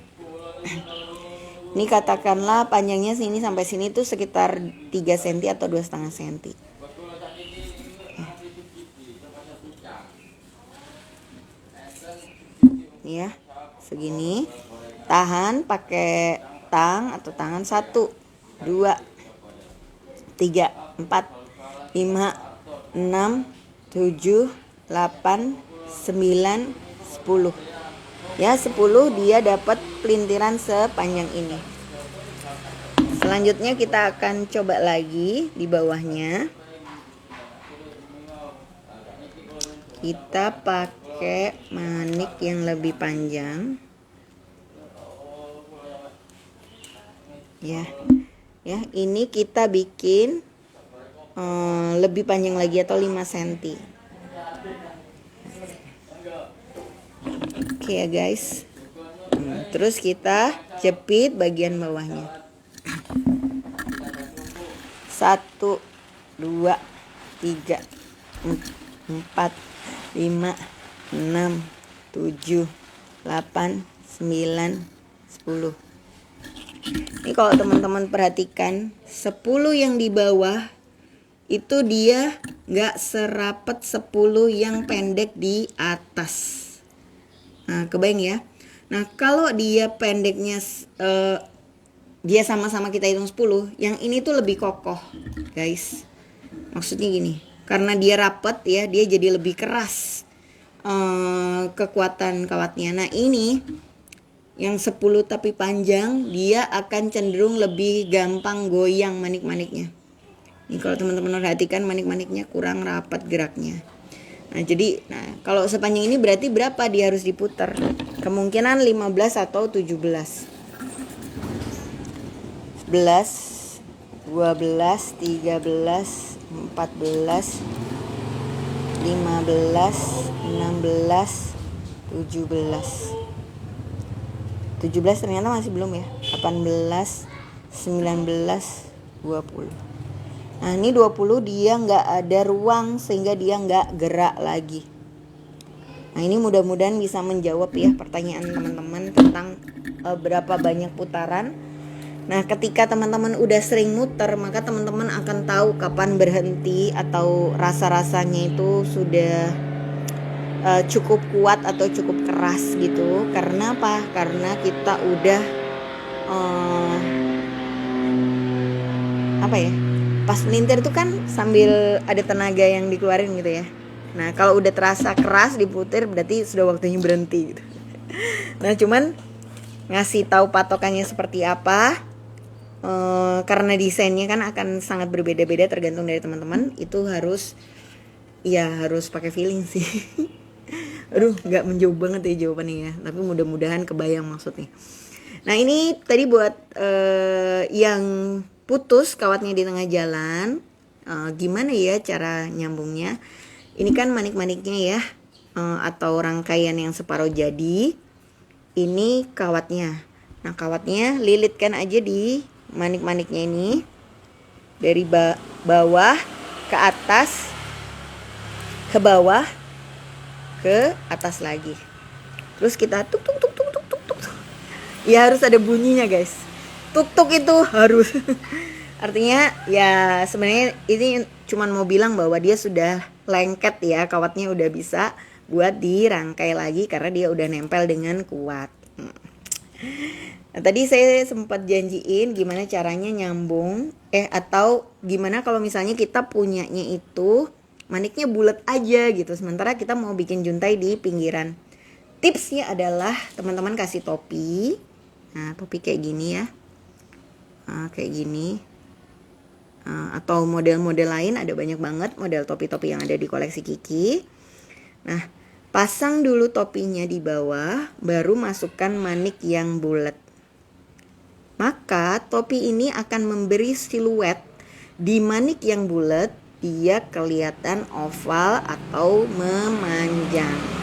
Ini katakanlah panjangnya sini sampai sini tuh sekitar 3 cm atau 2,5 cm. Nih ya, segini. Tahan pakai tang atau tangan 1, 2, 3, 4, 5, 6, 7, 8, 9, 10. Ya, 10 dia dapat pelintiran sepanjang ini. Selanjutnya kita akan coba lagi di bawahnya. Kita pakai manik yang lebih panjang. Ya. Ya, ini kita bikin lebih panjang lagi atau 5 cm. Oke ya guys. Terus kita jepit bagian bawahnya. 1, 2, 3, 4, 5, 6, 7, 8, 9, 10. Ini kalau teman-teman perhatikan 10 yang di bawah itu dia gak serapet 10 yang pendek di atas. Nah, kebayang ya. Nah, kalau dia pendeknya dia sama-sama kita hitung 10, yang ini tuh lebih kokoh, guys. Maksudnya gini, karena dia rapet ya, dia jadi lebih keras kekuatan kawatnya. Nah, ini yang 10 tapi panjang, dia akan cenderung lebih gampang goyang manik-maniknya. Ini kalau teman-teman perhatikan manik-maniknya kurang rapat geraknya. Nah, jadi kalau sepanjang ini berarti berapa dia harus diputar? Kemungkinan 15 atau 17. 11, 12, 13, 14, 15, 16, 17. 17 ternyata masih belum ya. 18, 19, 20. Nah ini 20 dia nggak ada ruang sehingga dia nggak gerak lagi. Nah ini mudah-mudahan bisa menjawab ya pertanyaan teman-teman tentang berapa banyak putaran. Nah ketika teman-teman udah sering muter, maka teman-teman akan tahu kapan berhenti atau rasa-rasanya itu sudah cukup kuat atau cukup keras gitu. Karena apa? Karena kita udah apa ya, pas melintir itu kan sambil ada tenaga yang dikeluarin gitu ya. Nah kalau udah terasa keras diputir berarti sudah waktunya berhenti gitu. Nah cuman ngasih tahu patokannya seperti apa, karena desainnya kan akan sangat berbeda-beda tergantung dari teman-teman. Itu harus pakai feeling sih. Aduh nggak menjauh banget ya jawabannya ya, tapi mudah-mudahan kebayang maksudnya. Nah ini tadi buat yang putus kawatnya di tengah jalan, gimana ya cara nyambungnya. Ini kan manik-maniknya ya, atau rangkaian yang separuh jadi. Ini kawatnya. Nah kawatnya lilitkan aja di manik-maniknya ini, dari bawah ke atas, ke bawah, ke atas lagi. Terus kita tuk tuk tuk tuk tuk tuk tuk. Ya harus ada bunyinya guys. Tuk tuk itu harus. Artinya ya sebenarnya ini cuman mau bilang bahwa dia sudah lengket ya, kawatnya udah bisa buat dirangkai lagi karena dia udah nempel dengan kuat. Nah, tadi saya sempat janjiin gimana caranya nyambung atau gimana kalau misalnya kita punyanya itu maniknya bulat aja gitu, sementara kita mau bikin juntai di pinggiran. Tipsnya adalah teman-teman kasih topi. Nah, topi kayak gini ya. Kayak gini. Atau model-model lain, ada banyak banget model topi-topi yang ada di koleksi Kiki. Nah, pasang dulu topinya di bawah, baru masukkan manik yang bulat. Maka topi ini akan memberi siluet di manik yang bulat, dia kelihatan oval atau memanjang.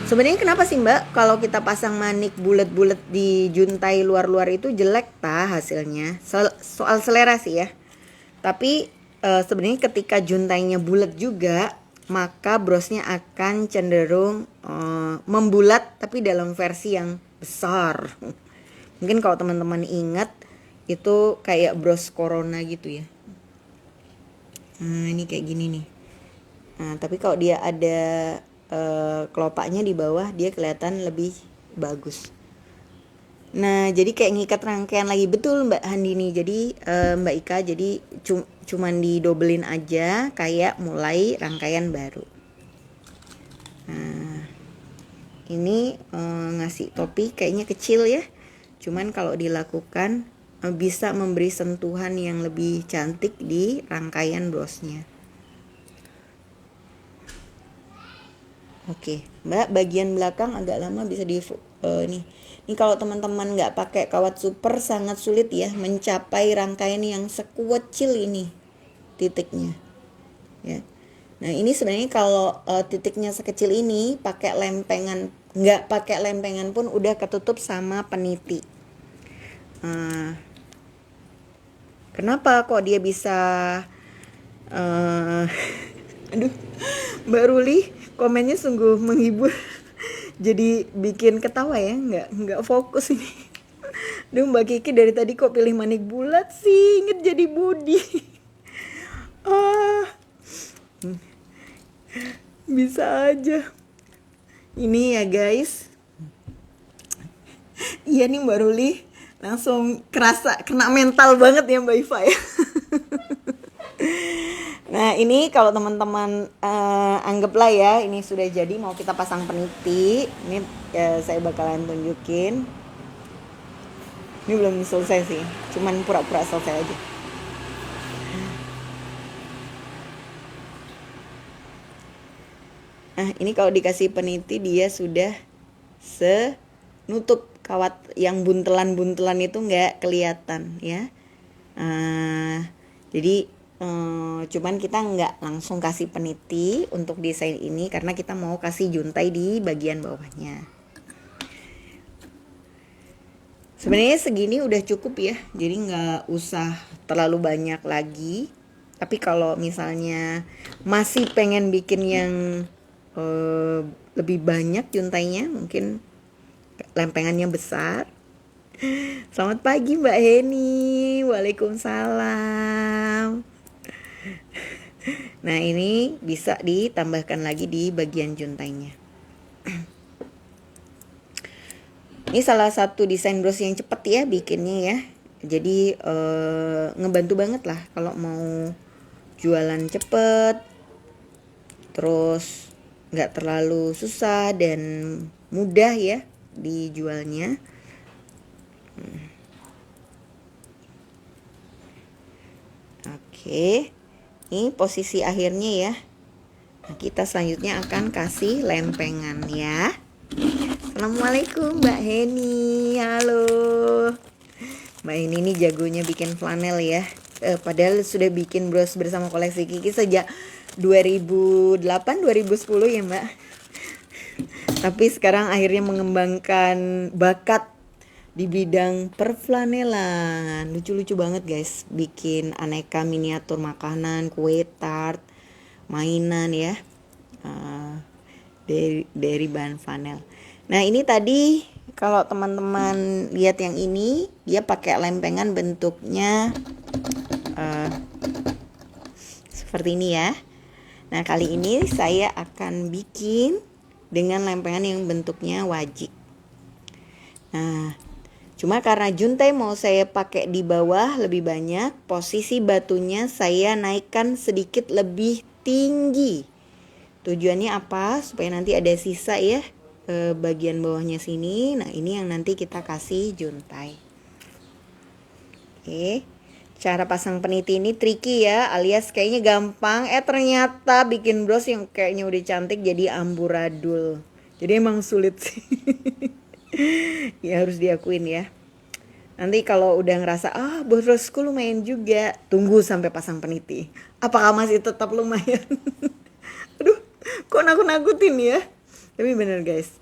Sebenarnya kenapa sih Mbak kalau kita pasang manik bulat-bulat di juntai luar-luar itu jelek hasilnya? Soal selera sih ya. Tapi sebenarnya ketika juntainya bulat juga, maka brosnya akan cenderung membulat tapi dalam versi yang besar. Mungkin kalau teman-teman ingat itu kayak bros Corona gitu ya. Nah, ini kayak gini nih. Nah, tapi kalau dia ada kelopaknya di bawah, dia kelihatan lebih bagus. Nah jadi kayak ngikat rangkaian lagi, betul Mbak Handini. Jadi Mbak Ika, jadi cuman didobelin aja kayak mulai rangkaian baru. Nah ini ngasih topi kayaknya kecil ya, cuman kalau dilakukan bisa memberi sentuhan yang lebih cantik di rangkaian brosnya. Oke, Mbak, bagian belakang agak lama bisa di nih. Ini kalau teman-teman nggak pakai kawat super sangat sulit ya mencapai rangkaian yang sekecil ini titiknya. Ya. Nah ini sebenarnya kalau titiknya sekecil ini pakai lempengan, nggak pakai lempengan pun udah ketutup sama peniti. Kenapa kok dia bisa? Aduh, Mbak Ruli komennya sungguh menghibur. Jadi bikin ketawa ya, nggak fokus ini. Duh Mbak Kiki dari tadi kok pilih manik bulat sih, inget jadi Budi. Bisa aja. Ini ya guys. Iya nih Mbak Ruli, langsung kerasa kena mental banget ya Mbak Iva ya. Nah ini kalau teman-teman anggaplah ya ini sudah jadi, mau kita pasang peniti. Ini saya bakalan tunjukin. Ini belum selesai sih, cuman pura-pura selesai aja. Nah ini kalau dikasih peniti dia sudah nutup kawat yang buntelan-buntelan itu nggak kelihatan ya. Jadi cuman kita nggak langsung kasih peniti untuk desain ini karena kita mau kasih juntai di bagian bawahnya. Sebenarnya segini udah cukup ya, jadi nggak usah terlalu banyak lagi. Tapi kalau misalnya masih pengen bikin yang eh, lebih banyak juntainya, mungkin lempengannya besar. Selamat pagi Mbak Heni, waalaikumsalam. Nah ini bisa ditambahkan lagi di bagian juntainya. Ini salah satu desain bros yang cepet ya bikinnya ya. Jadi ngebantu banget lah kalau mau jualan cepet, terus nggak terlalu susah dan mudah ya dijualnya. Oke, ini posisi akhirnya ya. Nah, kita selanjutnya akan kasih lempengan ya. Assalamualaikum Mbak Heni, halo. Mbak Heni ini jagonya bikin flanel ya. Padahal sudah bikin bros bersama koleksi Kiki sejak 2008-2010 ya Mbak. Tapi sekarang akhirnya mengembangkan bakat di bidang perflanelan. Lucu-lucu banget guys, bikin aneka miniatur makanan, kue tart, mainan ya, dari bahan flanel. Nah ini tadi kalau teman-teman lihat yang ini, dia pakai lempengan bentuknya seperti ini ya. Nah kali ini saya akan bikin dengan lempengan yang bentuknya wajik. Nah cuma karena juntai mau saya pakai di bawah lebih banyak, posisi batunya saya naikkan sedikit lebih tinggi. Tujuannya apa? Supaya nanti ada sisa ya bagian bawahnya sini. Nah ini yang nanti kita kasih juntai. Oke, cara pasang peniti ini tricky ya, alias kayaknya gampang. Ternyata bikin bros yang kayaknya udah cantik jadi amburadul. Jadi emang sulit sih. Ya harus diakuin ya. Nanti kalau udah ngerasa brosku lumayan juga, tunggu sampai pasang peniti. Apakah masih tetap lumayan? Aduh, kok nakut-nakutin ya. Tapi bener guys,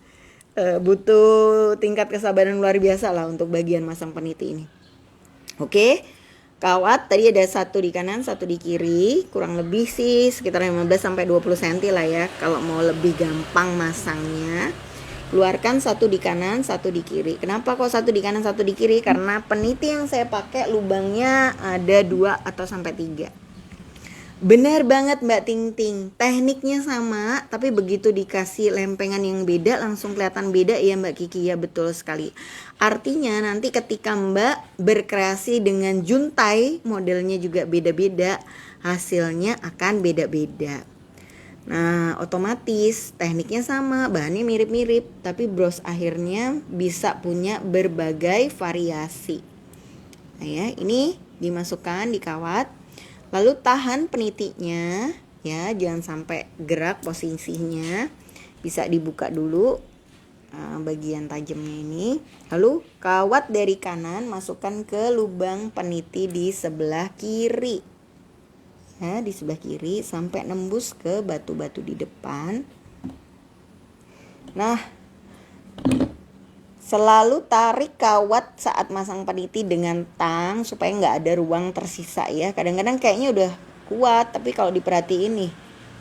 butuh tingkat kesabaran luar biasa lah untuk bagian masang peniti ini. Oke, kawat tadi ada satu di kanan, satu di kiri. Kurang lebih sih sekitar 15-20 cm lah ya. Kalau mau lebih gampang masangnya, keluarkan satu di kanan, satu di kiri. Kenapa kok satu di kanan, satu di kiri? Karena peniti yang saya pakai lubangnya ada 2 atau sampai 3. Benar banget Mbak Ting Ting, tekniknya sama, tapi begitu dikasih lempengan yang beda langsung kelihatan beda ya Mbak Kiki ya, betul sekali. Artinya nanti ketika Mbak berkreasi dengan juntai, modelnya juga beda-beda, hasilnya akan beda-beda. Nah otomatis tekniknya sama, bahannya mirip-mirip, tapi bros akhirnya bisa punya berbagai variasi. Nah ya, ini dimasukkan di kawat. Lalu tahan penitinya ya, jangan sampai gerak posisinya. Bisa dibuka dulu bagian tajamnya ini. Lalu kawat dari kanan masukkan ke lubang peniti di sebelah kiri. Ya, di sebelah kiri sampai nembus ke batu-batu di depan. Nah, selalu tarik kawat saat masang peniti dengan tang supaya nggak ada ruang tersisa ya. Kadang-kadang kayaknya udah kuat, tapi kalau diperhatiin nih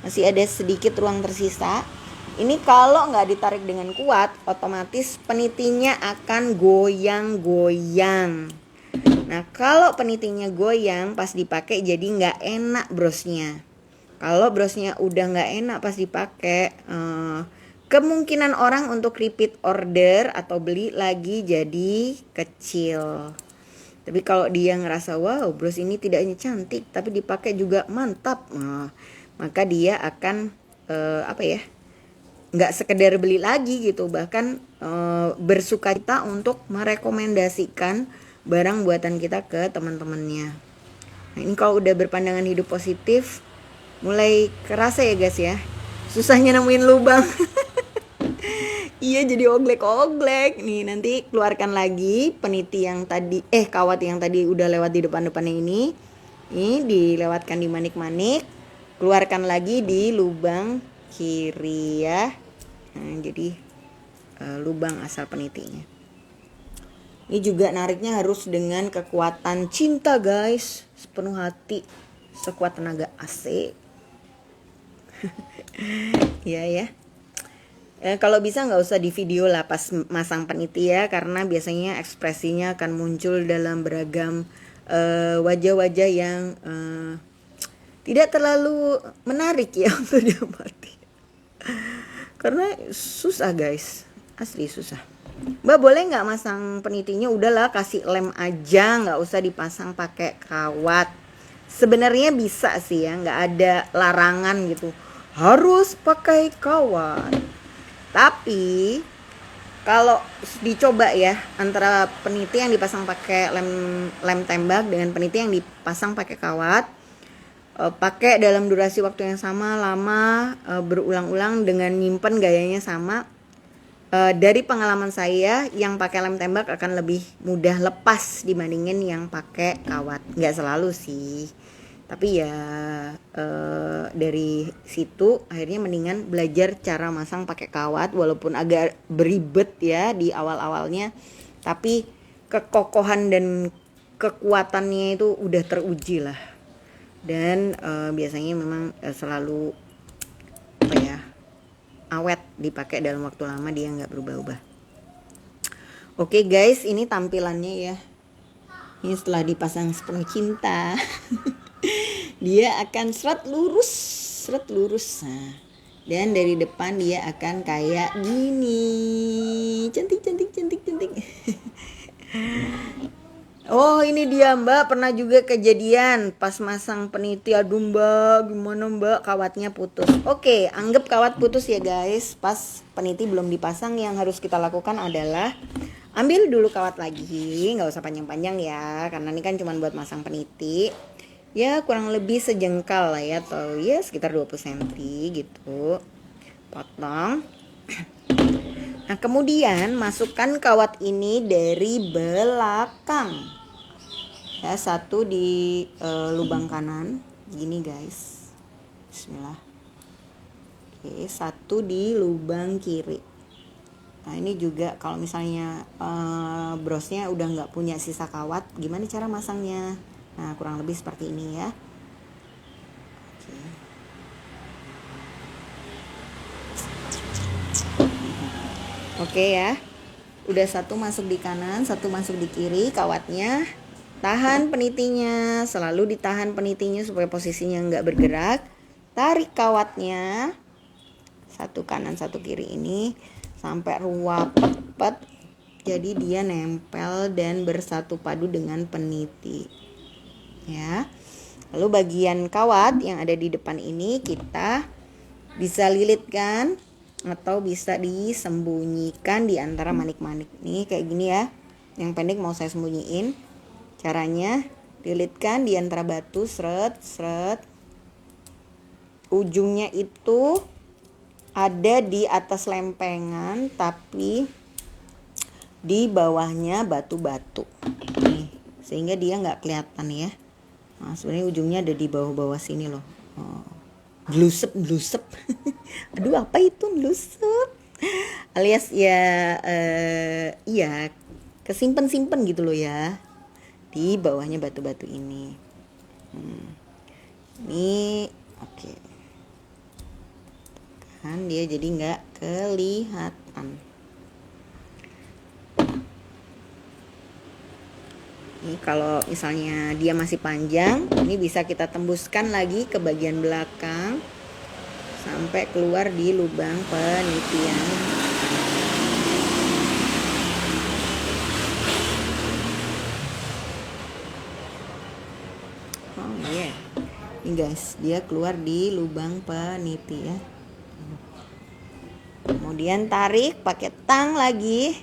masih ada sedikit ruang tersisa. Ini kalau nggak ditarik dengan kuat, otomatis penitinya akan goyang-goyang. Nah kalau penitinya goyang pas dipakai jadi nggak enak brosnya. Kalau brosnya udah nggak enak pas dipakai, kemungkinan orang untuk repeat order atau beli lagi jadi kecil. Tapi kalau dia ngerasa wow bros ini tidak hanya cantik tapi dipakai juga mantap, maka dia akan nggak sekedar beli lagi gitu, bahkan bersukacita untuk merekomendasikan barang buatan kita ke teman-temannya. Nah ini kalau udah berpandangan hidup positif, mulai kerasa ya guys ya, susahnya nemuin lubang. Iya jadi oglek-oglek. Nih nanti keluarkan lagi peniti yang tadi kawat yang tadi udah lewat di depan-depannya ini. Ini dilewatkan di manik-manik. Keluarkan lagi di lubang kiri ya. Nah, jadi lubang asal penitinya. Ini juga nariknya harus dengan kekuatan cinta guys, sepenuh hati, sekuat tenaga. Asik. Iya ya. Kalau bisa nggak usah di video lah pas masang peniti ya, karena biasanya ekspresinya akan muncul dalam beragam wajah-wajah yang tidak terlalu menarik ya untuk diamati. Karena susah guys, asli susah. Mbak boleh nggak masang penitinya udahlah kasih lem aja, nggak usah dipasang pakai kawat. Sebenarnya bisa sih ya, nggak ada larangan gitu harus pakai kawat. Tapi kalau dicoba ya antara peniti yang dipasang pakai lem tembak dengan peniti yang dipasang pakai kawat, pakai dalam durasi waktu yang sama lama, berulang-ulang dengan nyimpen gayanya sama. Dari pengalaman saya yang pakai lem tembak akan lebih mudah lepas dibandingin yang pakai kawat. Nggak selalu sih, tapi ya dari situ akhirnya mendingan belajar cara masang pakai kawat, walaupun agak beribet ya di awal-awalnya, tapi kekokohan dan kekuatannya itu udah teruji lah. Dan biasanya memang selalu apa ya, awet, dipakai dalam waktu lama dia nggak berubah-ubah. Oke guys, ini tampilannya ya. Ini setelah dipasang sepenuh cinta. Dia akan seret lurus. Nah, dan dari depan dia akan kayak gini. Cantik. Oh ini dia Mbak, pernah juga kejadian pas masang peniti. Aduh Mbak, gimana Mbak, kawatnya putus. Oke, anggap kawat putus ya guys. Pas peniti belum dipasang, yang harus kita lakukan adalah ambil dulu kawat lagi. Nggak usah panjang-panjang ya, karena ini kan cuma buat masang peniti. Ya kurang lebih sejengkal lah ya, atau ya sekitar 20 cm gitu. Potong. Nah kemudian masukkan kawat ini dari belakang ya, satu di lubang kanan gini guys, bismillah. Oke, satu di lubang kiri. Nah ini juga kalau misalnya brosnya udah nggak punya sisa kawat, gimana cara masangnya? Nah kurang lebih seperti ini ya. Oke ya, udah satu masuk di kanan, satu masuk di kiri kawatnya. Tahan penitinya, selalu ditahan penitinya supaya posisinya nggak bergerak. Tarik kawatnya, satu kanan satu kiri ini sampai ruwet, jadi dia nempel dan bersatu padu dengan peniti. Ya, lalu bagian kawat yang ada di depan ini kita bisa lilitkan atau bisa disembunyikan di antara manik-manik nih kayak gini ya. Yang pendek mau saya sembunyiin. Caranya lilitkan di antara batu, seret. Ujungnya itu ada di atas lempengan tapi di bawahnya batu-batu nih, sehingga dia nggak kelihatan ya. Nah, sebenarnya ujungnya ada di bawah-bawah sini loh. Glusep. Aduh apa itu glusep? Alias ya iya kesimpan gitu loh ya, di bawahnya batu-batu ini. Ini oke. Kan dia jadi nggak kelihatan. Ini kalau misalnya dia masih panjang, ini bisa kita tembuskan lagi ke bagian belakang sampai keluar di lubang penitian. Oh iya, yeah. Ini guys, dia keluar di lubang peniti ya. Kemudian tarik pakai tang lagi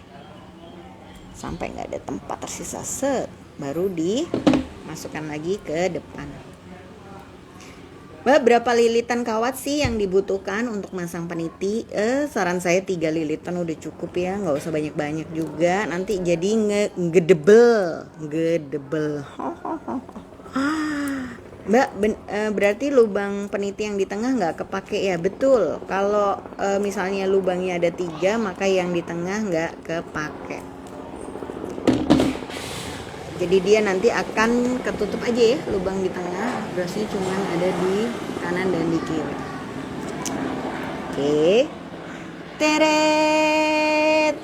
sampai nggak ada tempat tersisa, set. Baru dimasukkan lagi ke depan. Mbak, berapa lilitan kawat sih yang dibutuhkan untuk masang peniti? Saran saya 3 lilitan udah cukup ya, nggak usah banyak-banyak juga. Nanti jadi ngedebel. Mbak, berarti lubang peniti yang di tengah nggak kepake ya? Betul. Kalau misalnya lubangnya ada 3, maka yang di tengah nggak kepake. Jadi dia nanti akan ketutup aja ya lubang di tengah, brosnya cuman ada di kanan dan di kiri. Oke. Teret.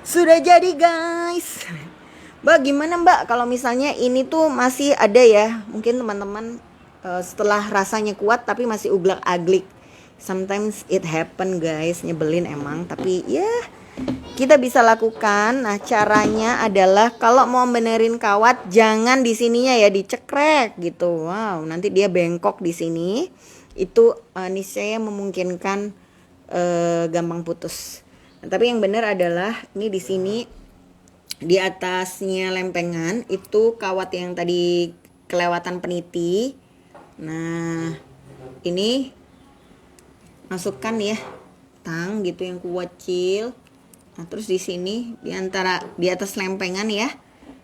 Sudah jadi guys. Mbak gimana Mbak kalau misalnya ini tuh masih ada ya, mungkin teman-teman setelah rasanya kuat tapi masih uglak-aglik. Sometimes it happen guys, nyebelin emang, tapi ya kita bisa lakukan. Nah, caranya adalah kalau mau benerin kawat jangan di sininya ya dicekrek gitu. Wow, nanti dia bengkok di sini. Itu niscaya memungkinkan gampang putus. Nah, tapi yang benar adalah ini di sini di atasnya lempengan itu kawat yang tadi kelewatan peniti. Nah, ini masukkan ya tang gitu yang kucil. Nah, terus di sini di atas lempengan ya,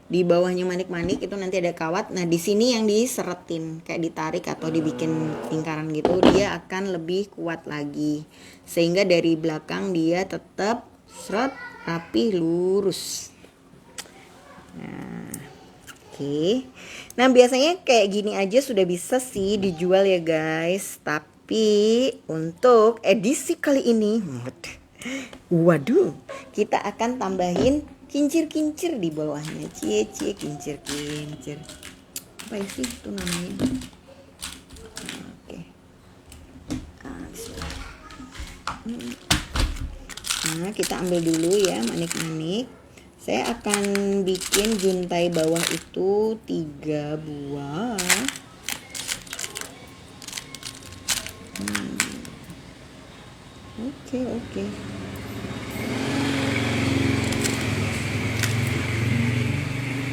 di bawahnya manik-manik itu nanti ada kawat. Nah, di sini yang diseretin kayak ditarik atau dibikin lingkaran gitu, dia akan lebih kuat lagi. Sehingga dari belakang dia tetap seret rapi lurus. Nah, oke. Nah, biasanya kayak gini aja sudah bisa sih dijual ya guys. Tapi untuk edisi kali ini, waduh, kita akan tambahin kincir-kincir di bawahnya. Cie kincir-kincir. Apa sih itu namanya? Oke. Nah, kita ambil dulu ya manik-manik. Saya akan bikin juntai bawah itu 3 buah. Oke.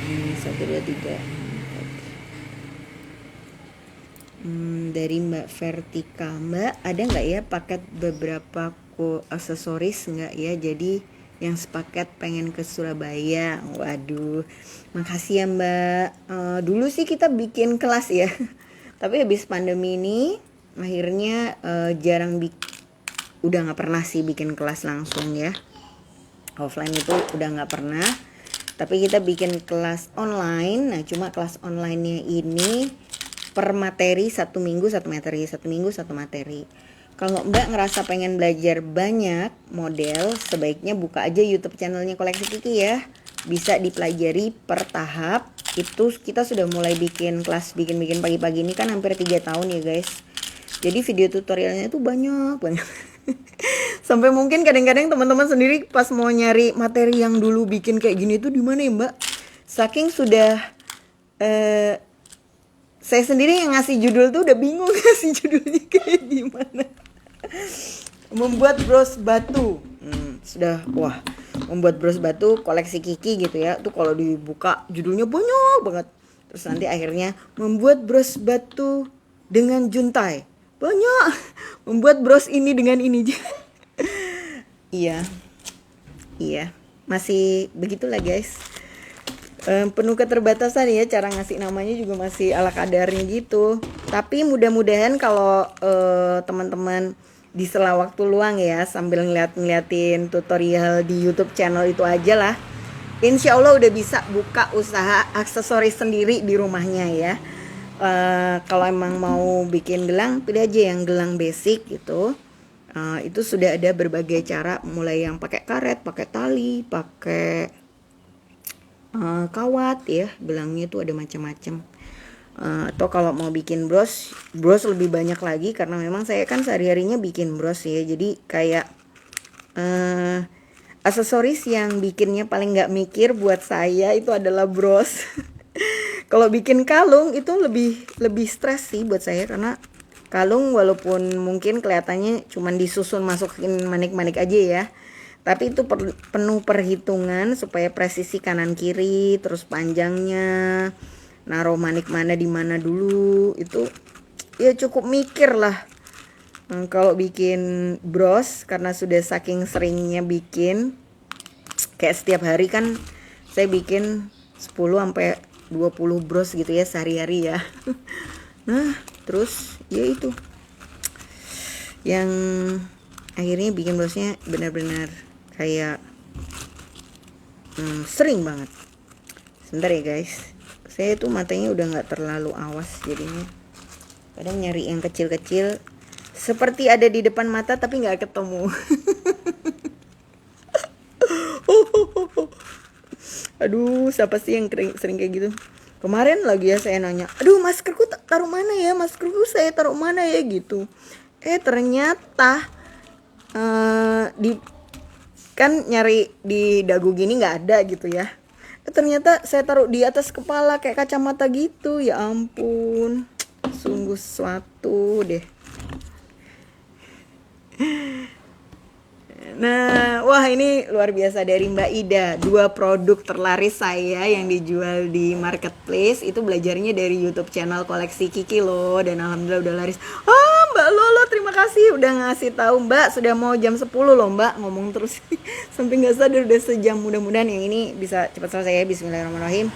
Ini 1, 2, 3. Dari Mbak Vertika, Mbak ada nggak ya paket beberapa aksesoris nggak ya? Jadi yang sepaket pengen ke Surabaya. Waduh, makasih ya Mbak. Dulu sih kita bikin kelas ya, tapi habis pandemi ini akhirnya udah nggak pernah sih bikin kelas langsung ya. Offline itu udah nggak pernah. Tapi kita bikin kelas online. Nah, cuma kelas online-nya ini per materi 1 minggu 1 materi, 1 minggu 1 materi. Kalau Mbak ngerasa pengen belajar banyak model, sebaiknya buka aja YouTube channelnya Koleksi Kiki ya. Bisa dipelajari per tahap. Itu kita sudah mulai bikin kelas bikin pagi-pagi ini kan hampir 3 tahun ya guys. Jadi video tutorialnya itu banyak. Sampai mungkin kadang-kadang teman-teman sendiri pas mau nyari materi yang dulu bikin kayak gini tuh di mana ya Mbak? Saking sudah saya sendiri yang ngasih judul tuh udah bingung ngasih judulnya kayak gimana. Membuat bros batu. Sudah wah, membuat bros batu koleksi Kiki gitu ya. Tuh kalau dibuka judulnya banyak banget. Terus nanti akhirnya membuat bros batu dengan juntai. Banyak. Membuat bros ini dengan ini. Iya. Masih begitulah guys. Penuh keterbatasan ya, cara ngasih namanya juga masih ala kadarnya gitu. Tapi mudah-mudahan kalau teman-teman di sela waktu luang ya sambil ngeliatin tutorial di YouTube channel itu aja lah, insya Allah udah bisa buka usaha aksesoris sendiri di rumahnya ya. Kalau emang mau bikin gelang, pilih aja yang gelang basic gitu. Itu sudah ada berbagai cara, mulai yang pakai karet, pakai tali, pakai kawat ya, gelangnya itu ada macam-macam. Atau kalau mau bikin bros lebih banyak lagi karena memang saya kan sehari-harinya bikin bros ya. Jadi kayak aksesoris yang bikinnya paling nggak mikir buat saya itu adalah bros. Kalau bikin kalung itu lebih stres sih buat saya, karena kalung walaupun mungkin kelihatannya cuman disusun masukin manik-manik aja ya, tapi itu penuh perhitungan supaya presisi kanan kiri, terus panjangnya, naruh manik mana di mana dulu, itu ya cukup mikir lah. Kalau bikin bros karena sudah saking seringnya bikin, kayak setiap hari kan saya bikin 10 sampai 20 bros gitu ya sehari-hari ya. Nah, terus ya itu yang akhirnya bikin brosnya benar-benar kayak sering banget. Bentar ya guys, saya tuh matanya udah nggak terlalu awas jadinya. Kadang nyari yang kecil-kecil seperti ada di depan mata tapi nggak ketemu. Aduh, siapa sih yang sering kayak gitu? Kemarin lagi ya saya nanya, aduh maskerku taruh mana ya, maskerku saya taruh mana ya gitu. Ternyata di kan nyari di dagu gini nggak ada gitu ya. Ternyata saya taruh di atas kepala kayak kacamata gitu. Ya ampun, sungguh suatu deh. Nah, wah ini luar biasa dari Mbak Ida. 2 produk terlaris saya yang dijual di marketplace itu belajarnya dari YouTube channel Koleksi Kiki loh, dan alhamdulillah udah laris. Mbak Lolo terima kasih udah ngasih tahu Mbak. Sudah mau jam 10 loh Mbak, ngomong terus sampai nggak sadar udah sejam. Mudah-mudahan yang ini bisa cepat selesai ya. Bismillahirrahmanirrahim.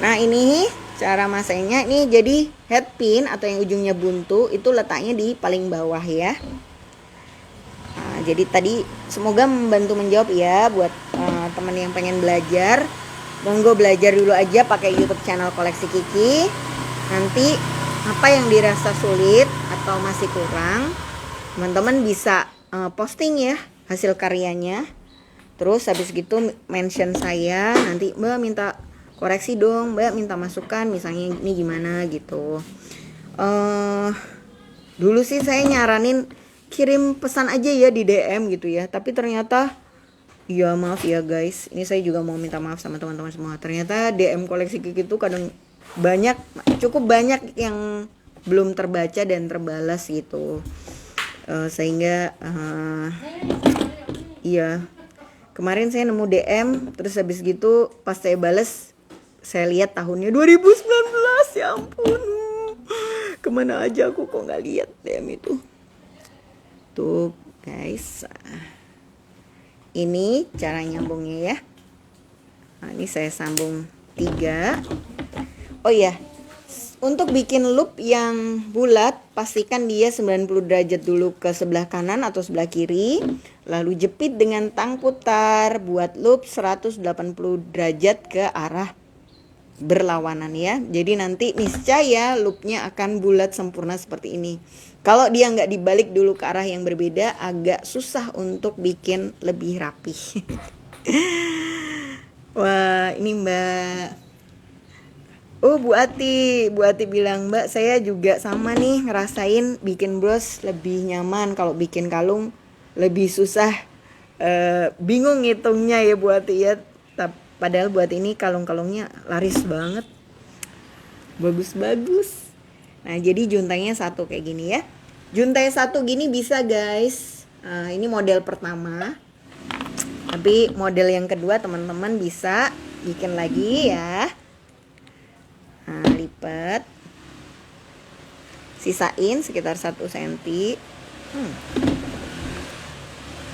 Nah ini cara masaknya, ini jadi head pin atau yang ujungnya buntu itu letaknya di paling bawah ya. Jadi tadi semoga membantu menjawab ya buat teman yang pengen belajar. Monggo belajar dulu aja pakai YouTube channel Koleksi Kiki. Nanti apa yang dirasa sulit atau masih kurang, teman-teman bisa posting ya hasil karyanya. Terus habis gitu mention saya, nanti Mbak minta koreksi dong, Mbak minta masukan misalnya ini gimana gitu. Dulu sih saya nyaranin kirim pesan aja ya di DM gitu ya, tapi ternyata ya maaf ya guys, ini saya juga mau minta maaf sama teman-teman semua. Ternyata DM Koleksi Kiki itu kadang cukup banyak yang belum terbaca dan terbalas gitu. Sehingga iya, kemarin saya nemu DM, terus habis gitu pas saya bales, saya lihat tahunnya 2019. Ya ampun, kemana aja aku kok nggak lihat DM itu. Tuh guys, ini cara nyambungnya ya. Nah, ini saya sambung 3. Oh iya, untuk bikin loop yang bulat pastikan dia 90 derajat dulu ke sebelah kanan atau sebelah kiri, lalu jepit dengan tang putar, buat loop 180 derajat ke arah berlawanan ya. Jadi nanti niscaya loopnya akan bulat sempurna seperti ini. Kalau dia nggak dibalik dulu ke arah yang berbeda, agak susah untuk bikin lebih rapi. Wah ini Mbak, Bu Ati bilang, Mbak saya juga sama nih ngerasain bikin bros lebih nyaman, kalau bikin kalung lebih susah. Bingung ngitungnya ya Bu Ati ya. Padahal buat ini kalung-kalungnya laris banget, bagus-bagus. Nah jadi juntainya 1 kayak gini ya. Juntai 1 gini bisa guys. Ini model pertama. Tapi model yang kedua teman-teman bisa bikin lagi ya. Nah, lipat. Sisain sekitar 1 cm.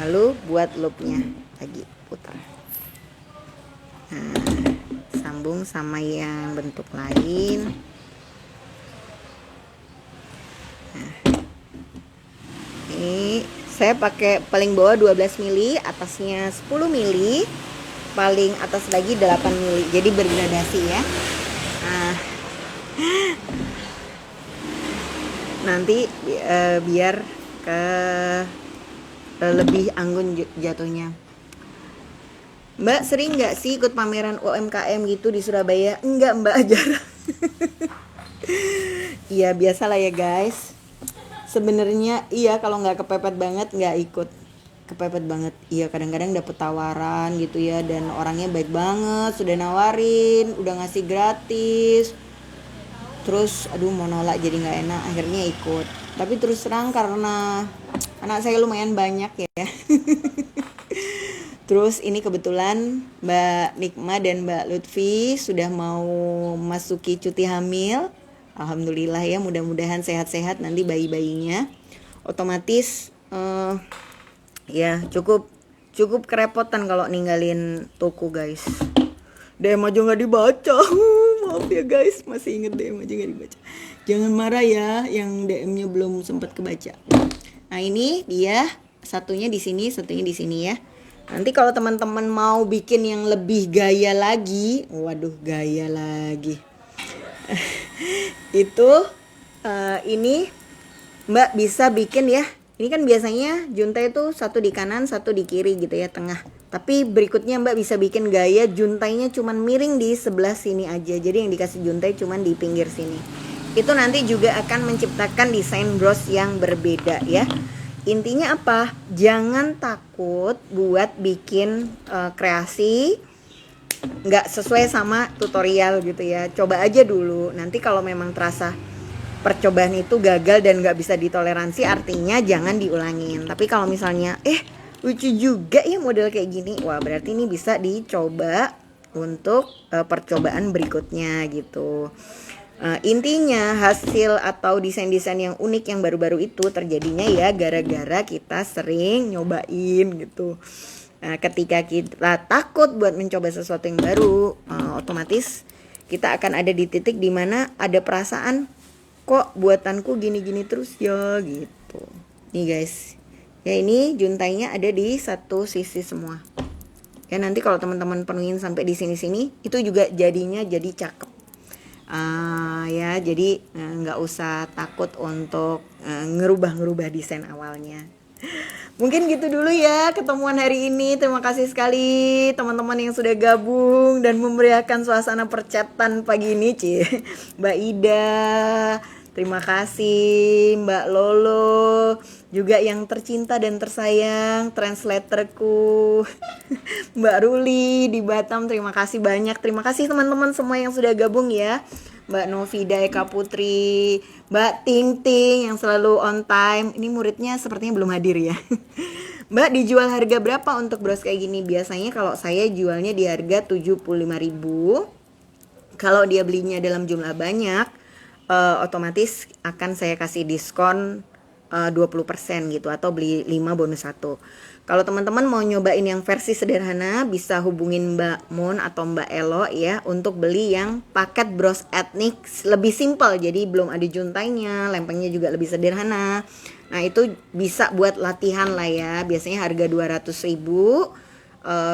Lalu buat loopnya lagi, putar. Nah, sambung sama yang bentuk lain. Nah, ini saya pakai paling bawah 12 mili, atasnya 10 mili, paling atas lagi 8 mili. Jadi bergradasi ya. Nah, nanti biar lebih anggun jatuhnya. Mbak sering nggak sih ikut pameran UMKM gitu di Surabaya? Enggak Mbak, jarang. Iya biasalah ya guys. Sebenarnya iya, kalau nggak kepepet banget nggak ikut. Kepepet banget. Iya kadang-kadang dapet tawaran gitu ya, dan orangnya baik banget, sudah nawarin, udah ngasih gratis. Terus aduh mau nolak jadi nggak enak, akhirnya ikut. Tapi terus terang karena anak saya lumayan banyak ya. Terus ini kebetulan Mbak Nikma dan Mbak Lutfi sudah mau masuki cuti hamil. Alhamdulillah ya, mudah-mudahan sehat-sehat nanti bayi-bayinya. Otomatis ya cukup kerepotan kalau ninggalin toko guys. DM aja nggak dibaca. Maaf ya guys, masih inget DM aja nggak dibaca. Jangan marah ya yang DM-nya belum sempat kebaca. Nah ini dia, satunya di sini, satunya di sini ya. Nanti kalau teman-teman mau bikin yang lebih gaya lagi, waduh gaya lagi. Itu ini Mbak bisa bikin ya. Ini kan biasanya juntai itu satu di kanan, satu di kiri gitu ya, tengah. Tapi berikutnya Mbak bisa bikin gaya juntainya cuman miring di sebelah sini aja. Jadi yang dikasih juntai cuman di pinggir sini. Itu nanti juga akan menciptakan desain bros yang berbeda ya. Intinya apa? Jangan takut buat bikin kreasi nggak sesuai sama tutorial gitu ya. Coba aja dulu. Nanti kalau memang terasa percobaan itu gagal dan nggak bisa ditoleransi, artinya jangan diulangin. Tapi kalau misalnya lucu juga ya model kayak gini, wah berarti ini bisa dicoba untuk percobaan berikutnya gitu. Intinya hasil atau desain-desain yang unik yang baru-baru itu terjadinya ya gara-gara kita sering nyobain gitu. Ketika kita takut buat mencoba sesuatu yang baru, otomatis kita akan ada di titik dimana ada perasaan kok buatanku gini-gini terus ya gitu. Nih guys, ya ini juntainya ada di satu sisi semua. Ya nanti kalau teman-teman penuhin sampai di sini-sini, itu juga jadinya jadi cakep. Ya jadi nggak usah takut untuk ngerubah-ngerubah desain awalnya. Mungkin gitu dulu ya ketemuan hari ini. Terima kasih sekali teman-teman yang sudah gabung dan memeriahkan suasana perchatan pagi ini, Mbak Ida, terima kasih Mbak Lolo, juga yang tercinta dan tersayang translatorku Mbak Ruli di Batam, terima kasih banyak. Terima kasih teman-teman semua yang sudah gabung ya. Mbak Novida Eka Putri, Mbak Ting Ting yang selalu on time. Ini muridnya sepertinya belum hadir ya. Mbak, dijual harga berapa untuk bros kayak gini? Biasanya kalau saya jualnya di harga 75.000. Kalau dia belinya dalam jumlah banyak, otomatis akan saya kasih diskon 20% gitu, atau beli 5 bonus 1. Kalau teman-teman mau nyobain yang versi sederhana, bisa hubungin Mbak Moon atau Mbak Elo ya untuk beli yang paket bros etnik lebih simpel. Jadi belum ada juntainya, lempengnya juga lebih sederhana. Nah itu bisa buat latihan lah ya. Biasanya harga 200.000,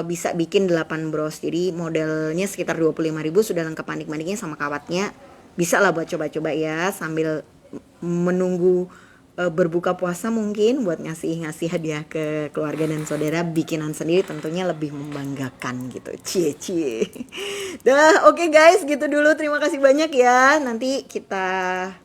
bisa bikin 8 bros. Jadi modelnya sekitar 25.000, sudah lengkap manik-maniknya sama kawatnya. Bisa lah buat coba-coba ya sambil menunggu berbuka puasa, mungkin buat ngasih hadiah ke keluarga dan saudara, bikinan sendiri tentunya lebih membanggakan gitu. Cie. Dah, oke guys, gitu dulu. Terima kasih banyak ya. Nanti kita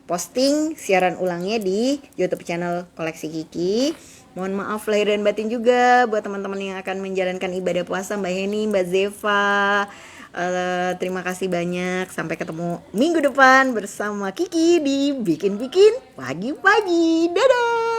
posting siaran ulangnya di YouTube channel Koleksi Kiki. Mohon maaf lahir dan batin juga buat teman-teman yang akan menjalankan ibadah puasa, Mbak Heni, Mbak Zeva. Terima kasih banyak. Sampai ketemu minggu depan bersama Kiki di Bikin-Bikin Pagi-Pagi. Dadah.